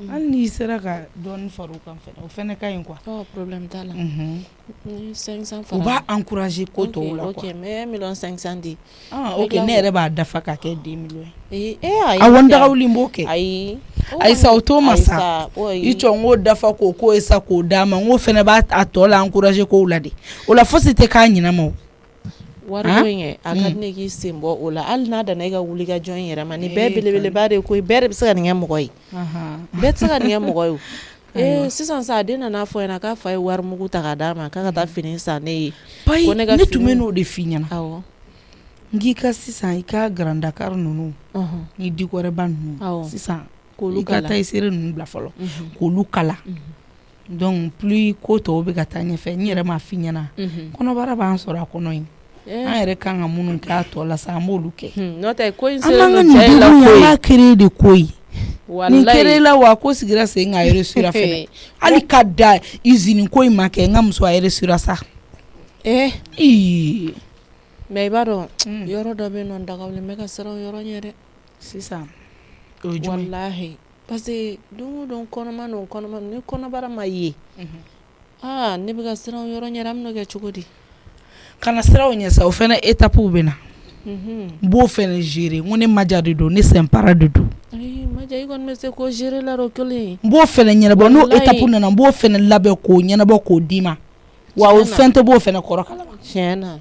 hali n'i sera ka dɔɔni fara o kan fɛnɛ o fɛnɛ ka ɲi quoi problème t'a la 500 o b'a encourager ko tɔw la quoi ok mais 1 million 500 di ok ne yɛrɛ b'a dafa ka kɛ 2 millions ayi awɔ n dagawuli n b'o kɛ ayi ayisa o t'o ma sa i cɔ n k'o dafa k'o ko ye sa k'o d'a ma n k'o fɛnɛ b'a tɔ la encourager kow la de o la fosi tɛ k'a ɲinama o wari ko in kɛ a ka di ne k'i sen bɔ o la hali n'a danna i ka wuli ka jɔn in yɛrɛ ma ni bɛɛ belebeleba de ye koyi bɛɛ de bɛ se ka nin kɛ mɔgɔ ye bɛɛ tɛ se ka nin kɛ mɔgɔ ye sisan sa a den nana fɔ ɲɛna k'a fa ye wari mugu ta k'a d'a ma k'a ka taa fini san ne ye bayi ne tun bɛ n'o de f'i ɲɛna n k'i ka sisan i ka Grand Dakar ninnu ni dikɔrɛba ninnu sisan i ka taa i seere ninnu bila fɔlɔ k'olu kala donc plus ko tɔw bɛ ka taa ɲɛfɛ n yɛrɛ m'a f'i ɲɛna kɔnɔbara b'an sɔrɔ a kɔnɔ yen an yɛrɛ kan ka minnu k'a tɔ la sa an b'olu kɛ n'o tɛ ko in an sera b'an ka nin degun an b'a créer de koyi nin kɛra la wa ko sigira sen ka réussir fɛnɛ hali ka da usine ko in ma kɛ n ka muso a réussir sa mais i b'a dɔn yɔrɔ dɔ bɛ yen nɔ dagawuli n bɛ ka siran o yɔrɔ ɲɛ dɛ sisan o ye jumɛn wallahi parce que don o don kɔnɔma ni kɔnɔbara ma ye ne bɛ ka siran o yɔrɔ ɲɛ dɛ an bɛ n'o kɛ cogo di kana siraw ɲɛ sa o fɛnɛ étape bɛ na n b'o fɛnɛ gérer n ko ne maja de don ne sɛnpara de don maja i kɔni bɛ se k'o gérer la o kelen n b'o fɛnɛ ɲɛnabɔ n'o étape nana n b'o fɛnɛ labɛn k'o ɲɛnabɔ k'o d'i ma wa o fɛn tɛ b'o fɛnɛ kɔrɔ kalama tiɲɛ na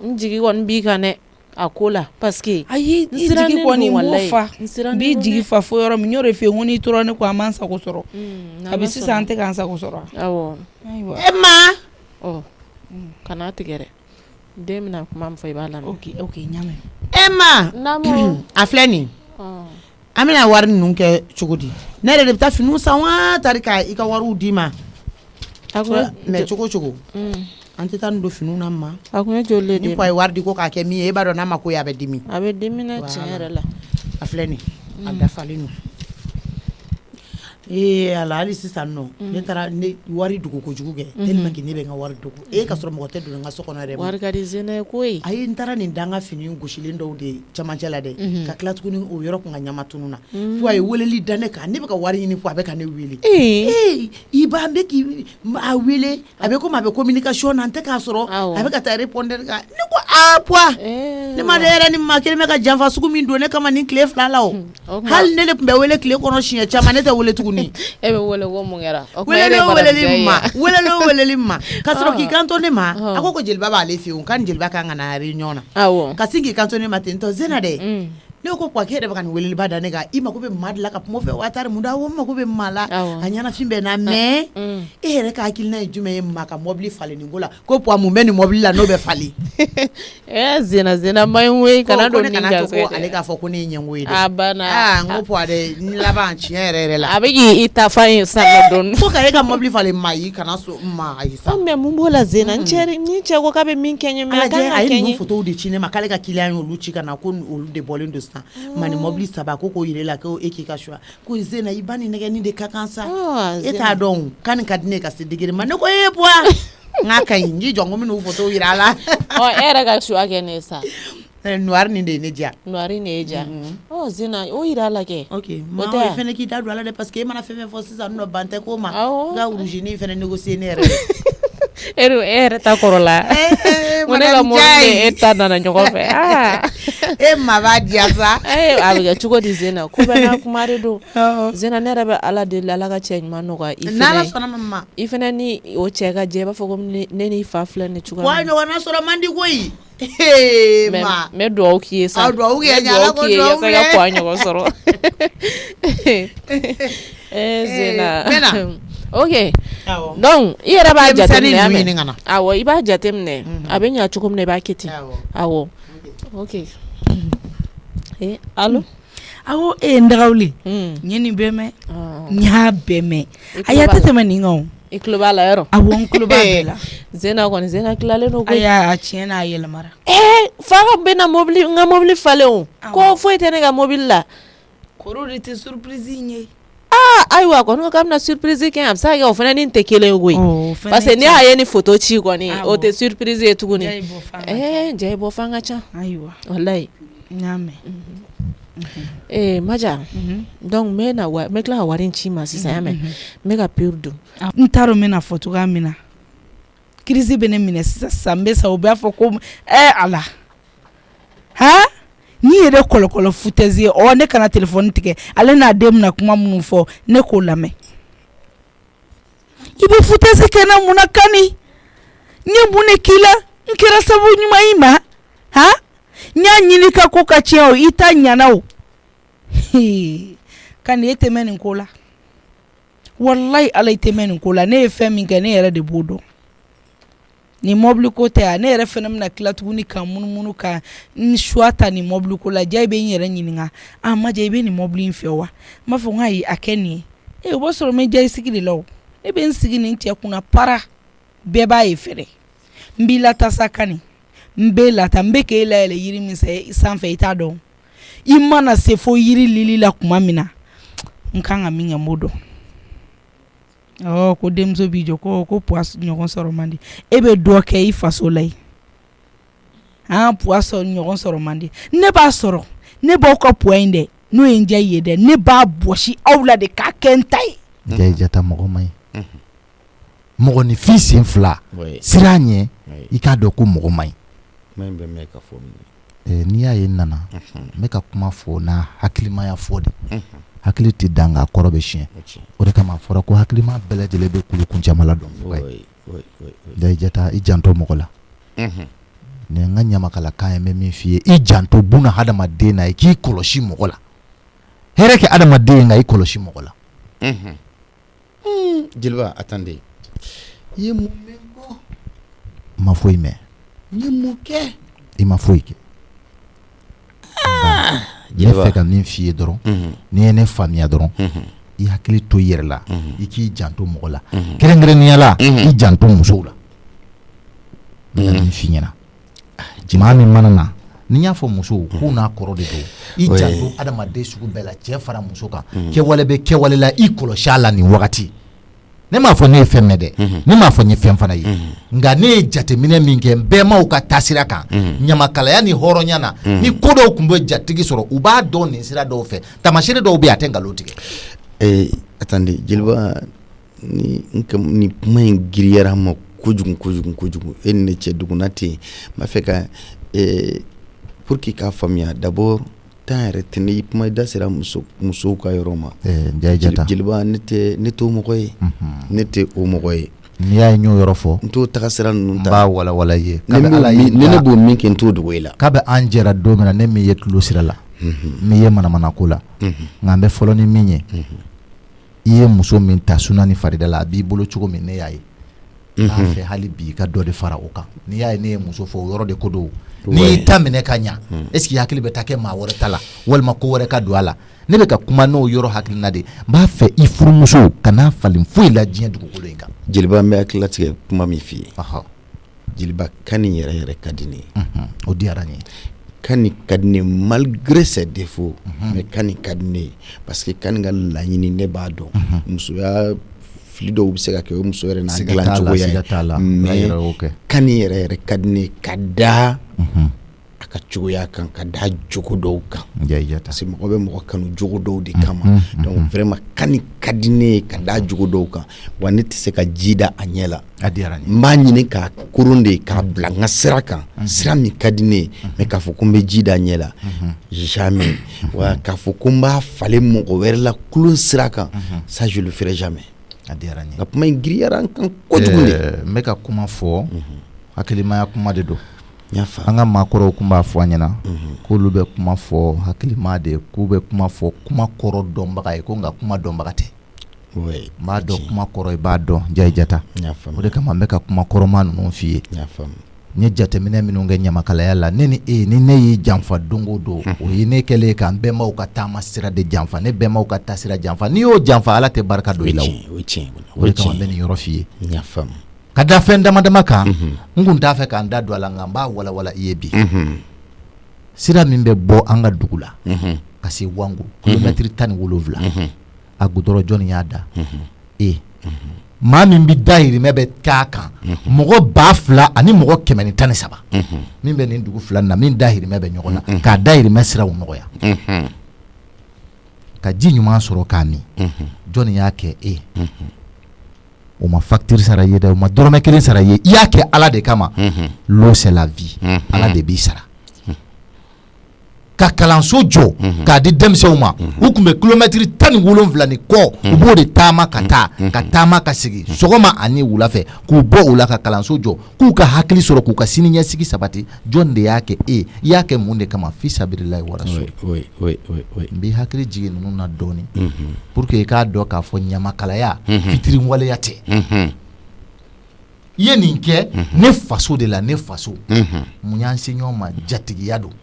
n jigi kɔni b'i kan dɛ a ko la parce que ayi i jigi kɔni m'o fa n b'i jigi fa fo yɔrɔ min y'o de fɛ yen ko n'i tora ne ko a man sago sɔrɔ kabi sisan an tɛ k'an sago sɔrɔ awɔ Emma kana tigɛ dɛ den bɛna kuma min fɔ i b'a lamɛn ok ɲamɛ Emma a filɛ nin an bɛna wari ninnu kɛ cogo di ne yɛrɛ de bɛ taa finiw san wa tari ka i ka wariw d'i ma mais cogo cogo an tɛ taa nin don finiw na ma a kun ye joli de ni poids wari di ko k'a kɛ min ye e b'a dɔn n'a ma ko ye a bɛ dimi a bɛ dimi na tiɲɛ yɛrɛ la a filɛ nin a dafalen don ala hali sisan nɔ ne taara ne wari dogo kojugu kɛ tellement que ne bɛ n ka wari dogo ka sɔrɔ mɔgɔ tɛ don n ka so kɔnɔ yɛrɛ wari ka di zena ye koyi ayi n taara nin dan ka fini gosilen dɔw de camancɛ la dɛ ka tila tuguni o yɔrɔ kun ka ɲama tunun na fo a ye weleli da ne kan ne bɛ ka wari ɲini fo a bɛ ka ne wele i b'a n bɛ k'i a wele a bɛ komi a bɛ communication na n tɛ k'a sɔrɔ a bɛ ka taa répondeur kan ne ko poids ne ma de yɛrɛ ni maa kelen bɛ ka janfa sugu min don ne kama nin tile 2 la o hali ne de tun bɛ wele tile kɔnɔ siɲɛ caman ne tɛ wele tuguni e bɛ wele ko mun kɛra weleli ma ka sɔrɔ k'i kanto ne ma a ko jeliba b'ale fɛ yen k'a ni jeliba kan ka na réunion na ka sin k'i kanto ne ma ten tɔ Zena dɛ ne ko quoi k'e yɛrɛ bɛ ka nin weleliba da ne kan i mako bɛ maa de la ka kuma o fɛ wa tari mun da o mako bɛ maa la a ɲɛnafin bɛ na mais e yɛrɛ ka hakilina ye jumɛn ye maa ka mɔbili falen nin ko la ko poids mun bɛ nin mɔbili la n'o bɛ falen Zena ma ɲi koyi kana don nin kan ko ale k'a fɔ ko ne ye ɲɛngo ye dɛ a banna n ko poids dɛ ni laban tiɲɛ yɛrɛ la a bɛ k'i ta fa ye san dɔɔni fo ka e ka mɔbili falen maa yi kana so maa ayi sa mais mun b'o la Zena ni cɛ ko k'a bɛ min kɛ n ye mais a kan ka kɛ n ye photos de ci ne ma k'ale ka client y'olu ci ka na ko olu de bɔlen don sisan mani mɔbili saba ko k'o yir'e la ko e k'i ka choix ko Zena i ba ni nɛgɛni de ka kan sa e t'a dɔn k'a nin ka di ne ka se degré ma ne ko poids n k'a ka ɲi n k'i jɔ n ko min'u photos yira a la e yɛrɛ ka choix kɛ ne sa noir nin de ye ne diya noir ne ye diya Zena o yira a la kɛ ok maa o fɛnɛ k'i da don a la dɛ parce que e mana fɛn fɛn fɔ sisan nɔ ban tɛ ko ma n ka rougini fɛnɛ négocier ne yɛrɛ e yɛrɛ ta kɔrɔla ko ne ka mɔbili e ta nana ɲɔgɔn fɛ e ma b'a diya sa a bɛ kɛ cogo di Zena ko bɛɛ n'a kuma de don Zena ne yɛrɛ bɛ Ala deli Ala ka cɛ ɲuman nɔgɔya n'Ala sɔnna ma i fɛnɛ ni o cɛ ka jɛ i b'a fɔ ko ne n'i fa filɛ nin cogoya wa ɲɔgɔnna sɔrɔ man di koyi ma n bɛ dugawu k'i ye sa dugawu kɛ Ala ko dugawu k'i ye yasa ka poids ɲɔgɔn sɔrɔ Zena ok donc i yɛrɛ b'a jateminɛ awɔ i b'a jateminɛ a bɛ ɲa cogo min na i b'a kɛ ten awɔ ok allo awɔ e ye n dagawuli n ye nin bɛɛ mɛn n y'a bɛɛ mɛn a y'a tɛ tɛmɛ nin kan o i tulo b'a la yɔrɔ awɔ n tulo b'a bɛɛ la Zena kɔni Zena tilalen don koyi a tiɲɛ n'a yɛlɛmara fa ka bɛ na mobili n ka mobili falen o ko foyi tɛ ne ka mobili la kɔrɔ de tɛ surprise ye ayiwa kɔni k'a bɛna surprise kɛ a bɛ se ka kɛ o fana ni tɛ kelen ye koyi parce que ne y'a ye ni photo ci kɔni o tɛ surprise ye tuguni jɛ bɔ fan ka ca ayiwa walayi n y'a mɛn Maja donc n bɛ tila ka wari in ci ma sisan y'a mɛn n bɛ ka pure dun n t'a dɔn n bɛna fɔ cogoya min na crise bɛ ne minɛ sisan n bɛ sa u b'a fɔ ko Ala n'i yɛrɛ kɔlɔkɔlɔ foutaise ye ne kana téléphone tigɛ ale n'a den bɛna kuma minnu fɔ ne k'o lamɛn i bɛ foutaise kɛ na mun na kani n ye mun de k'i la n kɛra sababu ɲuman i ma n y'a ɲini ka ko ka tiɲɛ o i ta ɲana o kani e tɛ mɛn nin ko la walayi Ala i tɛ mɛn nin ko la ne ye fɛn min kɛ ne yɛrɛ de b'o dɔn ni mobili ko tɛ ne yɛrɛ fɛnɛ bɛna tila tuguni ka munumunu ka n choix ta ni mobili ko la ja i bɛ n yɛrɛ ɲininka Maja i bɛ nin mobili in fɛ wa n b'a fɔ n ayi a kɛ nin ye o b'a sɔrɔ n bɛ ja i sigi de la o ne bɛ n sigi nin cɛ kunna para bɛɛ b'a ye fɛnɛ n b'i latasa kani n b'e lata n bɛ k'e layɛlɛ yiri min sanfɛ i t'a dɔn i mana se fo yiri lili la tuma min na n kan ka min kɛ n b'o dɔn ko denmuso b'i jɔ ko poids ɲɔgɔn sɔrɔ man di e bɛ dɔ kɛ i faso la yen poids ɲɔgɔn sɔrɔ man di ne b'a sɔrɔ ne b'aw ka poids in dɛ n'o ye n diya i ye dɛ ne b'a bɔsi aw la de k'a kɛ n ta ye ja jata mɔgɔ man ɲi mɔgɔninfin sen fila sira ɲɛ i k'a dɔn ko mɔgɔ man ɲi n'i y'a ye n nana n bɛ ka kuma fɔ n'a hakilimaya fɔ de hakili tɛ dan nka kɔrɔ bɛ siɲɛ o de kama a fɔra ko hakilima bɛɛ lajɛlen bɛ kulu kun cɛma la dɔn fɔ ye jata i janto mɔgɔ la ne nga nyamakala kan me min fiye I janto buna hadamaden na ki koloshi mɔgɔ la hɛrɛ kɛ hadamaden nga I koloshi mɔgɔ la Jeliba attendez ye mun mengo ma foyi mɛ ye mun kɛ I ma foyi kɛ ne fɛ ka min fiye dɔrɔn ni ye ne faamuya dɔrɔn I hakili to yɛrɛ la I k'i janto mɔgɔ la kɛrɛnkɛrɛnnenya la I janto musow la min fi ɲɛna maa min mana na ni y'a fɔ musow k'u n'a kɔrɔ de don I janto adamaden sugu bɛɛ la cɛ fara muso kan kɛwale bɛ kɛwale la I kɔlɔsi a la nin wagati ne m'a fɔ ne ye fɛn mɛn dɛ ne m'a fɔ n ye fɛn fana ye nka ne ye jateminɛ min kɛ n bɛɛmaw ka taasira kan ɲamakalaya ni hɔrɔnya na ni ko dɔw tun bɛ jatigi sɔrɔ u b'a dɔn nin sira dɔw fɛ tamasire dɔw bɛ a tɛ nkalon tigɛ attendez Jeliba ni kuma in giriyara ma kojugu e ni ne cɛ duguna ten m'a fɛ ka pour que k'a faamuya d'abord temps yɛrɛ tɛ ne kuma da sera musow ka yɔrɔ ma Jeliba ne t'o mɔgɔ ye ne tɛ o mɔgɔ ye n'i y'a ye n y'o yɔrɔ fɔ n t'o taga sira ninnu ta n b'a walawala i ye ni ne b'o min kɛ n t'o dogo i la k'a bɛ an jɛra don min na ne min ye tulo sira la min ye manamana ko la nka n bɛ fɔlɔ ni min ye I ye muso min ta suna ni farida la a b'i bolo cogo min ne y'a ye n'a fɛ hali bi ka dɔ de fara o kan n'i y'a ye ne ye muso fɔ o yɔrɔ de ko don n'i y'i ta minɛ ka ɲa est-ce que hakili bɛ taa kɛ maa wɛrɛ ta la walima ko wɛrɛ ka don a la ne bɛ ka kuma n'o yɔrɔ hakilina de n b'a fɛ I furumuso kana falen foyi la diɲɛ dugukolo in kan Jeliba n bɛ hakililatigɛ kuma min f'i ye Jeliba kan nin yɛrɛ ka di ne ye o diyara n ye kan nin ka di ne malgré ses défauts mais kan nin ka di ne ye parce que kan nin ka laɲini ne b'a dɔn musoya fili dɔw bɛ se ka kɛ o muso yɛrɛ n'a dilan cogoya ye mais kan nin yɛrɛ ka di ne ka da a ka cogoya kan ka da jogo dɔw kan parce que mɔgɔ bɛ mɔgɔ kanu jogo dɔw de kama donc vraiment kan nin ka di ne ye ka da jogo dɔw kan wa ne tɛ se ka ji da a ɲɛ la n b'a ɲini k'a koron de k'a bila n ka sira kan sira min ka di ne ye mais k'a fɔ ko n bɛ ji da a ɲɛ la jamais wa k'a fɔ ko n b'a falen mɔgɔ wɛrɛ la kulon sira kan ça je le ferai jamais nka kuma in giriyara n kan kojugu de n bɛ ka kuma fɔ hakilimaya kuma de don an ka maakɔrɔw tun b'a fɔ an ɲɛna k'olu bɛ kuma fɔ hakilima de k'u bɛ kuma fɔ kuma kɔrɔ dɔnbaga ye ko nka kuma dɔnbaga tɛ n b'a dɔn kuma kɔrɔ I b'a dɔn Jayi Jata o de kama n bɛ ka kuma kɔrɔma ninnu f'i ye n ye jateminɛ minnu kɛ ɲamakalaya la ne ni ni ne y'i janfa don o don o ye ne kɛlen ka n bɛnbaw ka taama sira de janfa ne bɛnbaw ka taa sira janfa n'i y'o janfa Ala tɛ barika don I la o de kama n bɛ nin yɔrɔ f'i ye ka da fɛn dama dama kan n kun t'a fɛ k'an da don a la nka n b'a walawala I ye bi sira min bɛ bɔ an ka dugu la ka se Wangu kilomɛtiri 17 a gudɔrɔ jɔnni y'a da maa min bɛ dahirimɛ bɛ k'a kan mɔgɔ 2000 ani mɔgɔ 113 min bɛ nin dugu fila na min dahirimɛ bɛ ɲɔgɔn na k'a dahirimɛ siraw nɔgɔya ka ji ɲuman sɔrɔ k'a min jɔnni y'a kɛ o ma facture sara ye dɛ o ma dɔrɔmɛ kelen sara ye I y'a kɛ Ala de kama l'eau c'est la vie Ala de b'i sara ka kalanso jɔ k'a di denmisɛnw ma u tun bɛ kilomɛtiri 17 ni kɔ u b'o de taama ka taa ka taama ka segin sɔgɔma ani wula fɛ k'u bɔ o la ka kalanso jɔ k'u ka hakili sɔrɔ k'u ka siniɲɛsigi sabati jɔn de y'a kɛ I y'a kɛ mun de kama fi sabililahi wa rasul n b'i hakili jigin ninnu na dɔɔni pour que I k'a dɔn k'a fɔ ɲamakalaya fitiriwaleya tɛ I ye nin kɛ ne faso de la ne faso mun y'an se ɲɔgɔn ma jatigiya don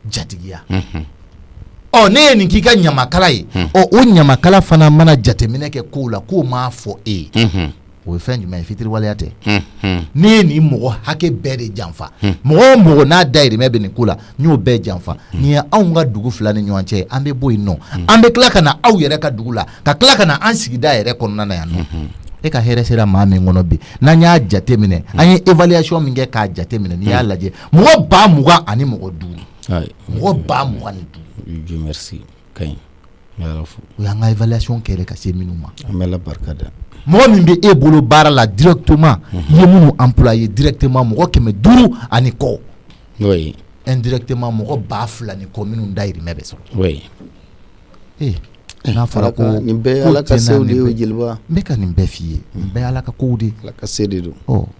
jatigiya ne ye nin k'i ka ɲamakala ye o ɲamakala fana mana jateminɛ kɛ kow la k'o m'a fɔ e ye o ye fɛn jumɛn ye fitiriwaleya tɛ ne ye nin mɔgɔ hakɛ bɛɛ de janfa mɔgɔ o mɔgɔ n'a dayirimɛ bɛ nin ko la n y'o bɛɛ janfa nin ye anw ka dugu fila ni ɲɔgɔn cɛ an bɛ bɔ yen nɔ an bɛ tila ka na aw yɛrɛ ka dugu la ka tila ka na an sigida yɛrɛ kɔnɔna na yan nɔ e ka hɛrɛ sera maa min kɔnɔ bi n'an y'a jateminɛ an ye évaluation min kɛ k'a jateminɛ n'i y'a lajɛ mɔgɔ 20,000 ani mɔgɔ 5 mɔgɔ 20,000 Dieu merci kaɲi o y'an ka évaluation kɛra ka se minnu ma an bɛ Ala barika da mɔgɔ min bɛ e bolo baara la directement I ye minnu employé directement mɔgɔ 500 ani kɔ indirectement mɔgɔ 2000 ni kɔ minnu dayirimɛ bɛ sɔrɔ n'a fɔra ko nin bɛɛ ala ka sew de ye jeliba n bɛ ka nin bɛɛ f'i ye nin bɛɛ ala ka kow de ala ka se de don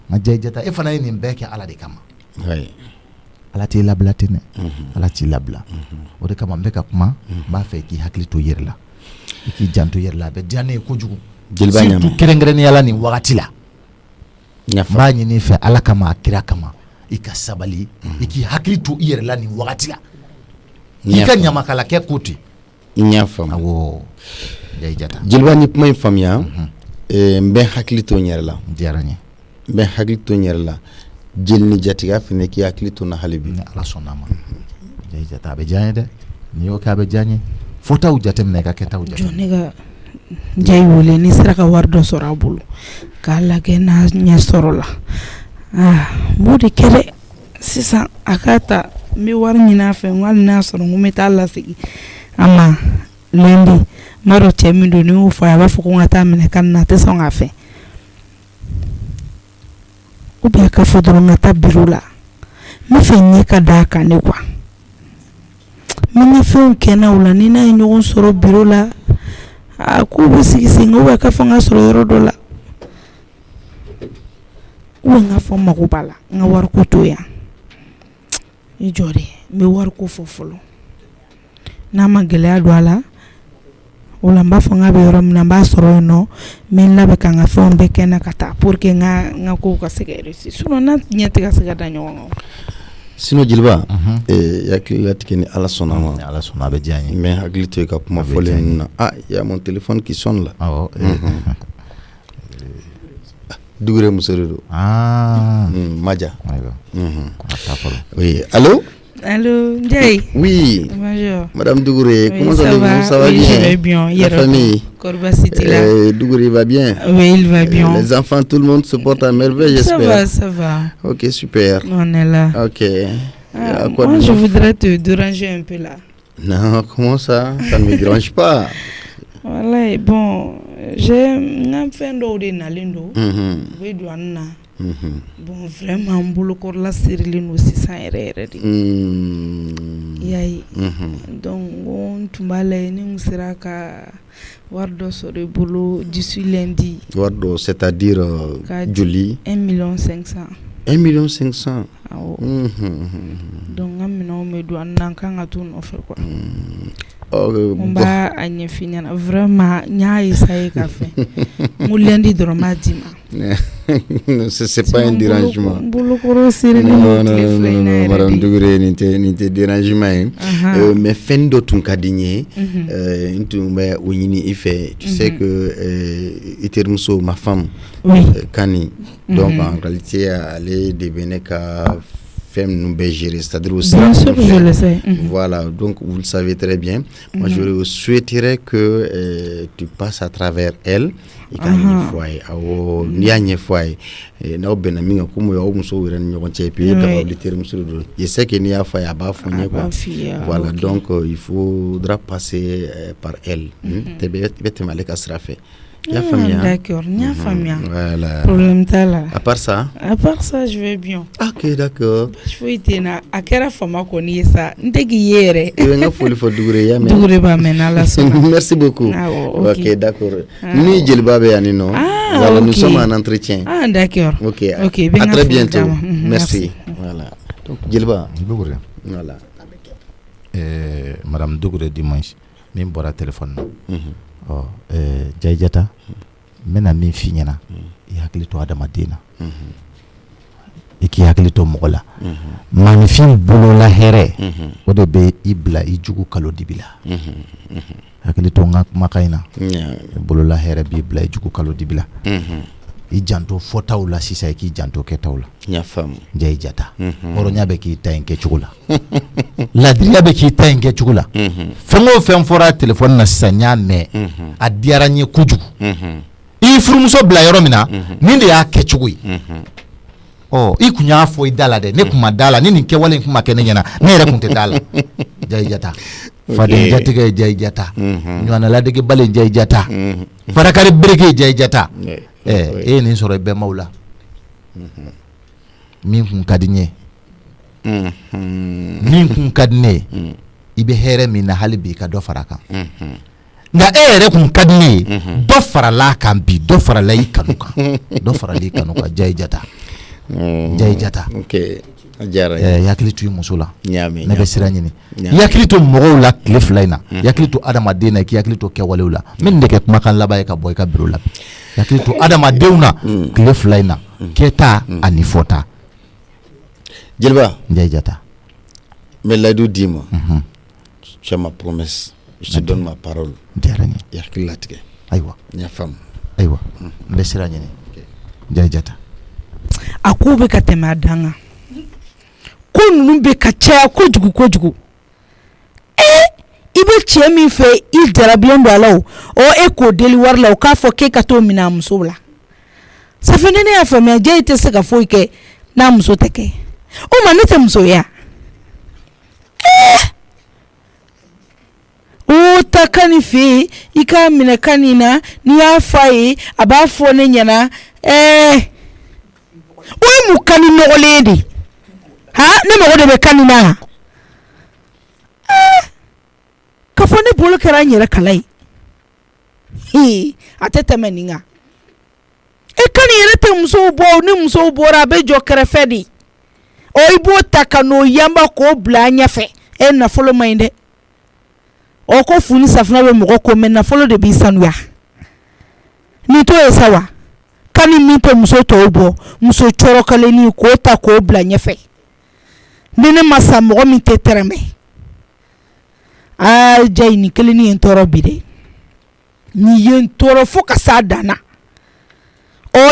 nka jɛjɛta e fana ye nin bɛɛ kɛ ala de kama ala t'i labila ten dɛ ala t'i labila o de kama n bɛ ka kuma n b'a fɛ k'i hakili to yɛrɛ la i k'i janto yɛrɛ la a bɛ diya ne ye kojugu surtout kɛrɛnkɛrɛnnenya la nin wagati la n b'a ɲini i fɛ ala kama a kira kama i ka sabali i k'i hakili to i yɛrɛ la nin wagati la i ka ɲamakala kɛ ko ten n y'a faamu awɔ jɛjɛta jeliba ni kuma in faamuya n bɛ hakili to n yɛrɛ la diyara n ye n bɛ hakili to n yɛrɛ la jeli ni jatigiya fɛnɛ k'i hakili to n na hali bi ni ala sɔnn'a ma jɛjɛta a bɛ diya n ye dɛ n'i y'o kɛ a bɛ diya n ye fɔtaw jateminɛ i ka kɛtaw jateminɛ ne ka jayi wele ni sera ka wari dɔ sɔrɔ a bolo k'a lajɛ n'a ɲɛ sɔrɔ la b'o de kɛ dɛ sisan a k'a ta n bɛ wari ɲini a fɛ hali n'a sɔrɔ n ko n bɛ taa lasegin a ma lundi n b'a dɔn cɛ min don ni y'o fɔ a b'a fɔ ko n ka taa minɛ ka na a tɛ sɔn k'a fɛ ou bien ka fɔ dɔrɔn n ka taa biro la n bɛ fɛ ɲɛ ka da a kan ne kuwa n bɛ n ka fɛnw kɛ n'a o la ni n'a ye ɲɔgɔn sɔrɔ biro la k'u bɛ sigi sen kan ou bien ka fɔ n ka sɔrɔ yɔrɔ dɔ la ou bien n ka fɔ n mago b'a la n ka wari ko to yan i jɔ de n bɛ wari ko fɔ fɔlɔ n'a ma gɛlɛya don a la o la n b'a fɔ n k'a bɛ yɔrɔ min na n b'a sɔrɔ yen nɔ n bɛ n labɛn ka n ka fɛnw bɛɛ kɛ n na ka taa pour que n ka kow ka se ka réussir sinon n'a ɲɛ tɛ ka se ka da ɲɔgɔn kan sinon jeliba hakili latigɛ ni ala sɔnna ma ala sɔnna a bɛ diya n ye n bɛ hakili to i ka kuma fɔlen ninnu na il y a mon téléphone qui sonne là Dugure muso de don Maja oui allô allô Ndiaye oui bonjour madame Dugure oui, comment allez-vous ça va bien je vais bien la famille Korba City là Dugure il va bien oui il va bien les enfants tout le monde se porte à merveille j'espère ça va ok super on est là ok moi je voudrais te déranger un peu là non comment ça ne me dérange pas voilà bon j'ai un fait de nalindo oui douane bon vraiment bolo korla sirilin aussi sans erreur yayi donc on tumbala ni musira ka wardo sore bolo d'ici lundi wardo c'est-à-dire Julie 1,5 million 1,5 donc amina me douane nan kan atu no fe quoi on va à ɲɛfiɲɛna vraiment ɲa essayer ka fɛ n ko lundi dɔrɔn b'a d'i ma c'est pas un dérangement bolokɔrɔ sirili non madame Dugure nin tɛ dérangement ye mais fɛn dɔ tun ka di n ye n tun bɛ o ɲini i fɛ tu sais que i terimuso ma femme Kani donc en réalité ale de bɛ ne ka femme nous gérer, c'est-à-dire aussi. Bien sûr, je le sais. Voilà, donc vous le savez très bien. Moi, je souhaiterais que tu passes à travers elle. Et quand il y a une fois, je sais qu'il y a voilà, donc il faudra passer par elle. D'accord, voilà. Problème t'as là. À part ça, je vais bien. Ok, d'accord. Je vais te na a kera fama ko ni ça. Ndegi yere. Merci beaucoup. Ok, d'accord. Ni Djelbabe yani non. Voilà, nous sommes en entretien. Ah, d'accord. Ok. À très bientôt. Merci. Voilà. Donc Djelba, voilà. Madame Dugure dimanche, min bora téléphone. Jayjata mena min fi ɲɛna i hakili to adamaden na i k'i hakili to mɔgɔ la maanifin bolola hɛrɛ o de bɛ i bila i jugu kalo dibi la hakili to n ka kumakan in na bolola hɛrɛ b'i bila i jugu kalo dibi la i janto fɔtaw la sisan i k'i janto kɛtaw la Jayjata hɔrɔnya bɛ k'i ta in kɛcogo la ladiriya bɛ k'i ta in kɛcogo la fɛn o fɛn fɔra téléphone na sisan n y'a mɛn a diyara n ye kojugu i furumuso bila yɔrɔ min na nin de y'a kɛcogo ye i kun y'a fɔ i da la dɛ ne kun ma da la ni nin kɛwale in kun ma kɛ ne ɲɛna ne yɛrɛ kun tɛ da la Jayjata faden jatigɛ ye Jayjata ɲɔgɔnna ladegebale ye Jayjata farakari bereke ye Jayjata e ye nin sɔrɔ i bɛnbaw la min kun ka di n ye min kun ka di ne ye i bɛ hɛrɛ min na hali bi i ka dɔ fara a kan nka e yɛrɛ kun ka di ne ye dɔ farala kan bi dɔ farala i kanu kan dɔ farala i kanu kan Jayi Jata Jayi Jata yakili to i muso la ne bɛ sira ɲini yakili to mɔgɔw la tile 2 in na yakili to adamaden na k'i yakili to kɛwalew la min de kɛ kumakan laban ye ka bɔ i ka bureau la yakili to adamadenw na tile 2 in na kɛta ani fɔta Jeliba Jayi Jata mais layidu d'i ma tu as ma promesse je te donne ma parole yakili latigɛ ayiwa n y'a faamu ayiwa n bɛ sira ɲini Jayi Jata a ko bɛ ka tɛmɛ a dan kan ko ninnu bɛ ka caya kojugu kojugu i bɛ cɛ min fɛ i jarabilen don a la o e k'o deli wari la o k'a fɔ k'e ka t'o minɛ a muso la safi ni ne y'a faamuya Jayi tɛ se ka foyi kɛ n'a muso tɛ kɛ o ma ne tɛ muso ye o ta kan ni fɛ i k'a minɛ kan nin na n'i y'a fɔ a ye a b'a fɔ ne ɲɛna o ye mun kan ni nɔgɔlen de ne mago de bɛ kan nin na ka fɔ ne bolo kɛra n yɛrɛ kala ye a tɛ tɛmɛ nin kan e kan nin yɛrɛ tɛ musow bɔ ni musow bɔra a bɛ jɔ kɛrɛfɛ de i b'o ta ka n'o yanba k'o bila a ɲɛfɛ nafolo ma ɲi dɛ ko funi safunɛ bɛ mɔgɔ ko mɛ nafolo de b'i sanuya ni to ye sa wa kan ni min tɛ muso tɔw bɔ muso cɔrɔkalen k'o ta k'o bila ɲɛfɛ ni ne ma sa mɔgɔ min tɛ tɛrɛmɛ Jayi ni kelen ni ye n tɔɔrɔ bi dɛ ni ye n tɔɔrɔ fo ka s'a dan na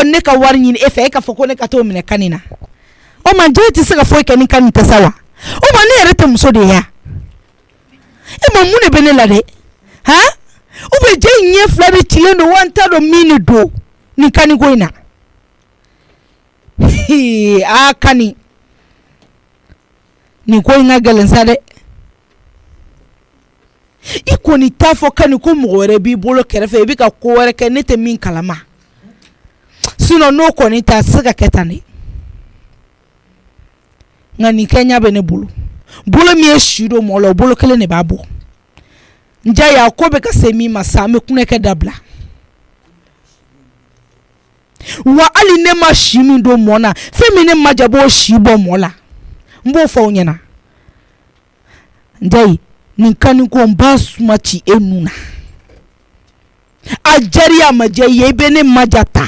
ne ka wari ɲini e fɛ e ka fɔ ko ne ka t'o minɛ kan nin na o ma Jayi tɛ se ka foyi kɛ ni kan nin tɛ sa wa o ma ne yɛrɛ tɛ muso de ye e ma mun de bɛ ne la dɛ u bɛ Jayi ɲɛ 2 de cilen don wa n t'a dɔn min de don nin kan nin ko in na kani nin ko in ka gɛlɛn sa dɛ i kɔni t'a fɔ kani ko mɔgɔ wɛrɛ b'i bolo kɛrɛfɛ i bɛ ka ko wɛrɛ kɛ ne tɛ min kalama sinon n'o kɔni tɛ a tɛ se ka kɛ tan dɛ nka nin kɛɲa bɛ ne bolo min ye si don mɔgɔ la o bolo kelen de b'a bɔ Jayi a ko bɛ ka se min ma sa an bɛ kunnɛkɛ dabila wa hali ne ma si min don mɔ na fɛn min ne ma ja b'o si bɔ mɔ la n b'o fɔ aw ɲɛna Jayi nin kan nin ko n b'a suma ci e nun na a jari a ma ja i ye i bɛ ne ma ja ta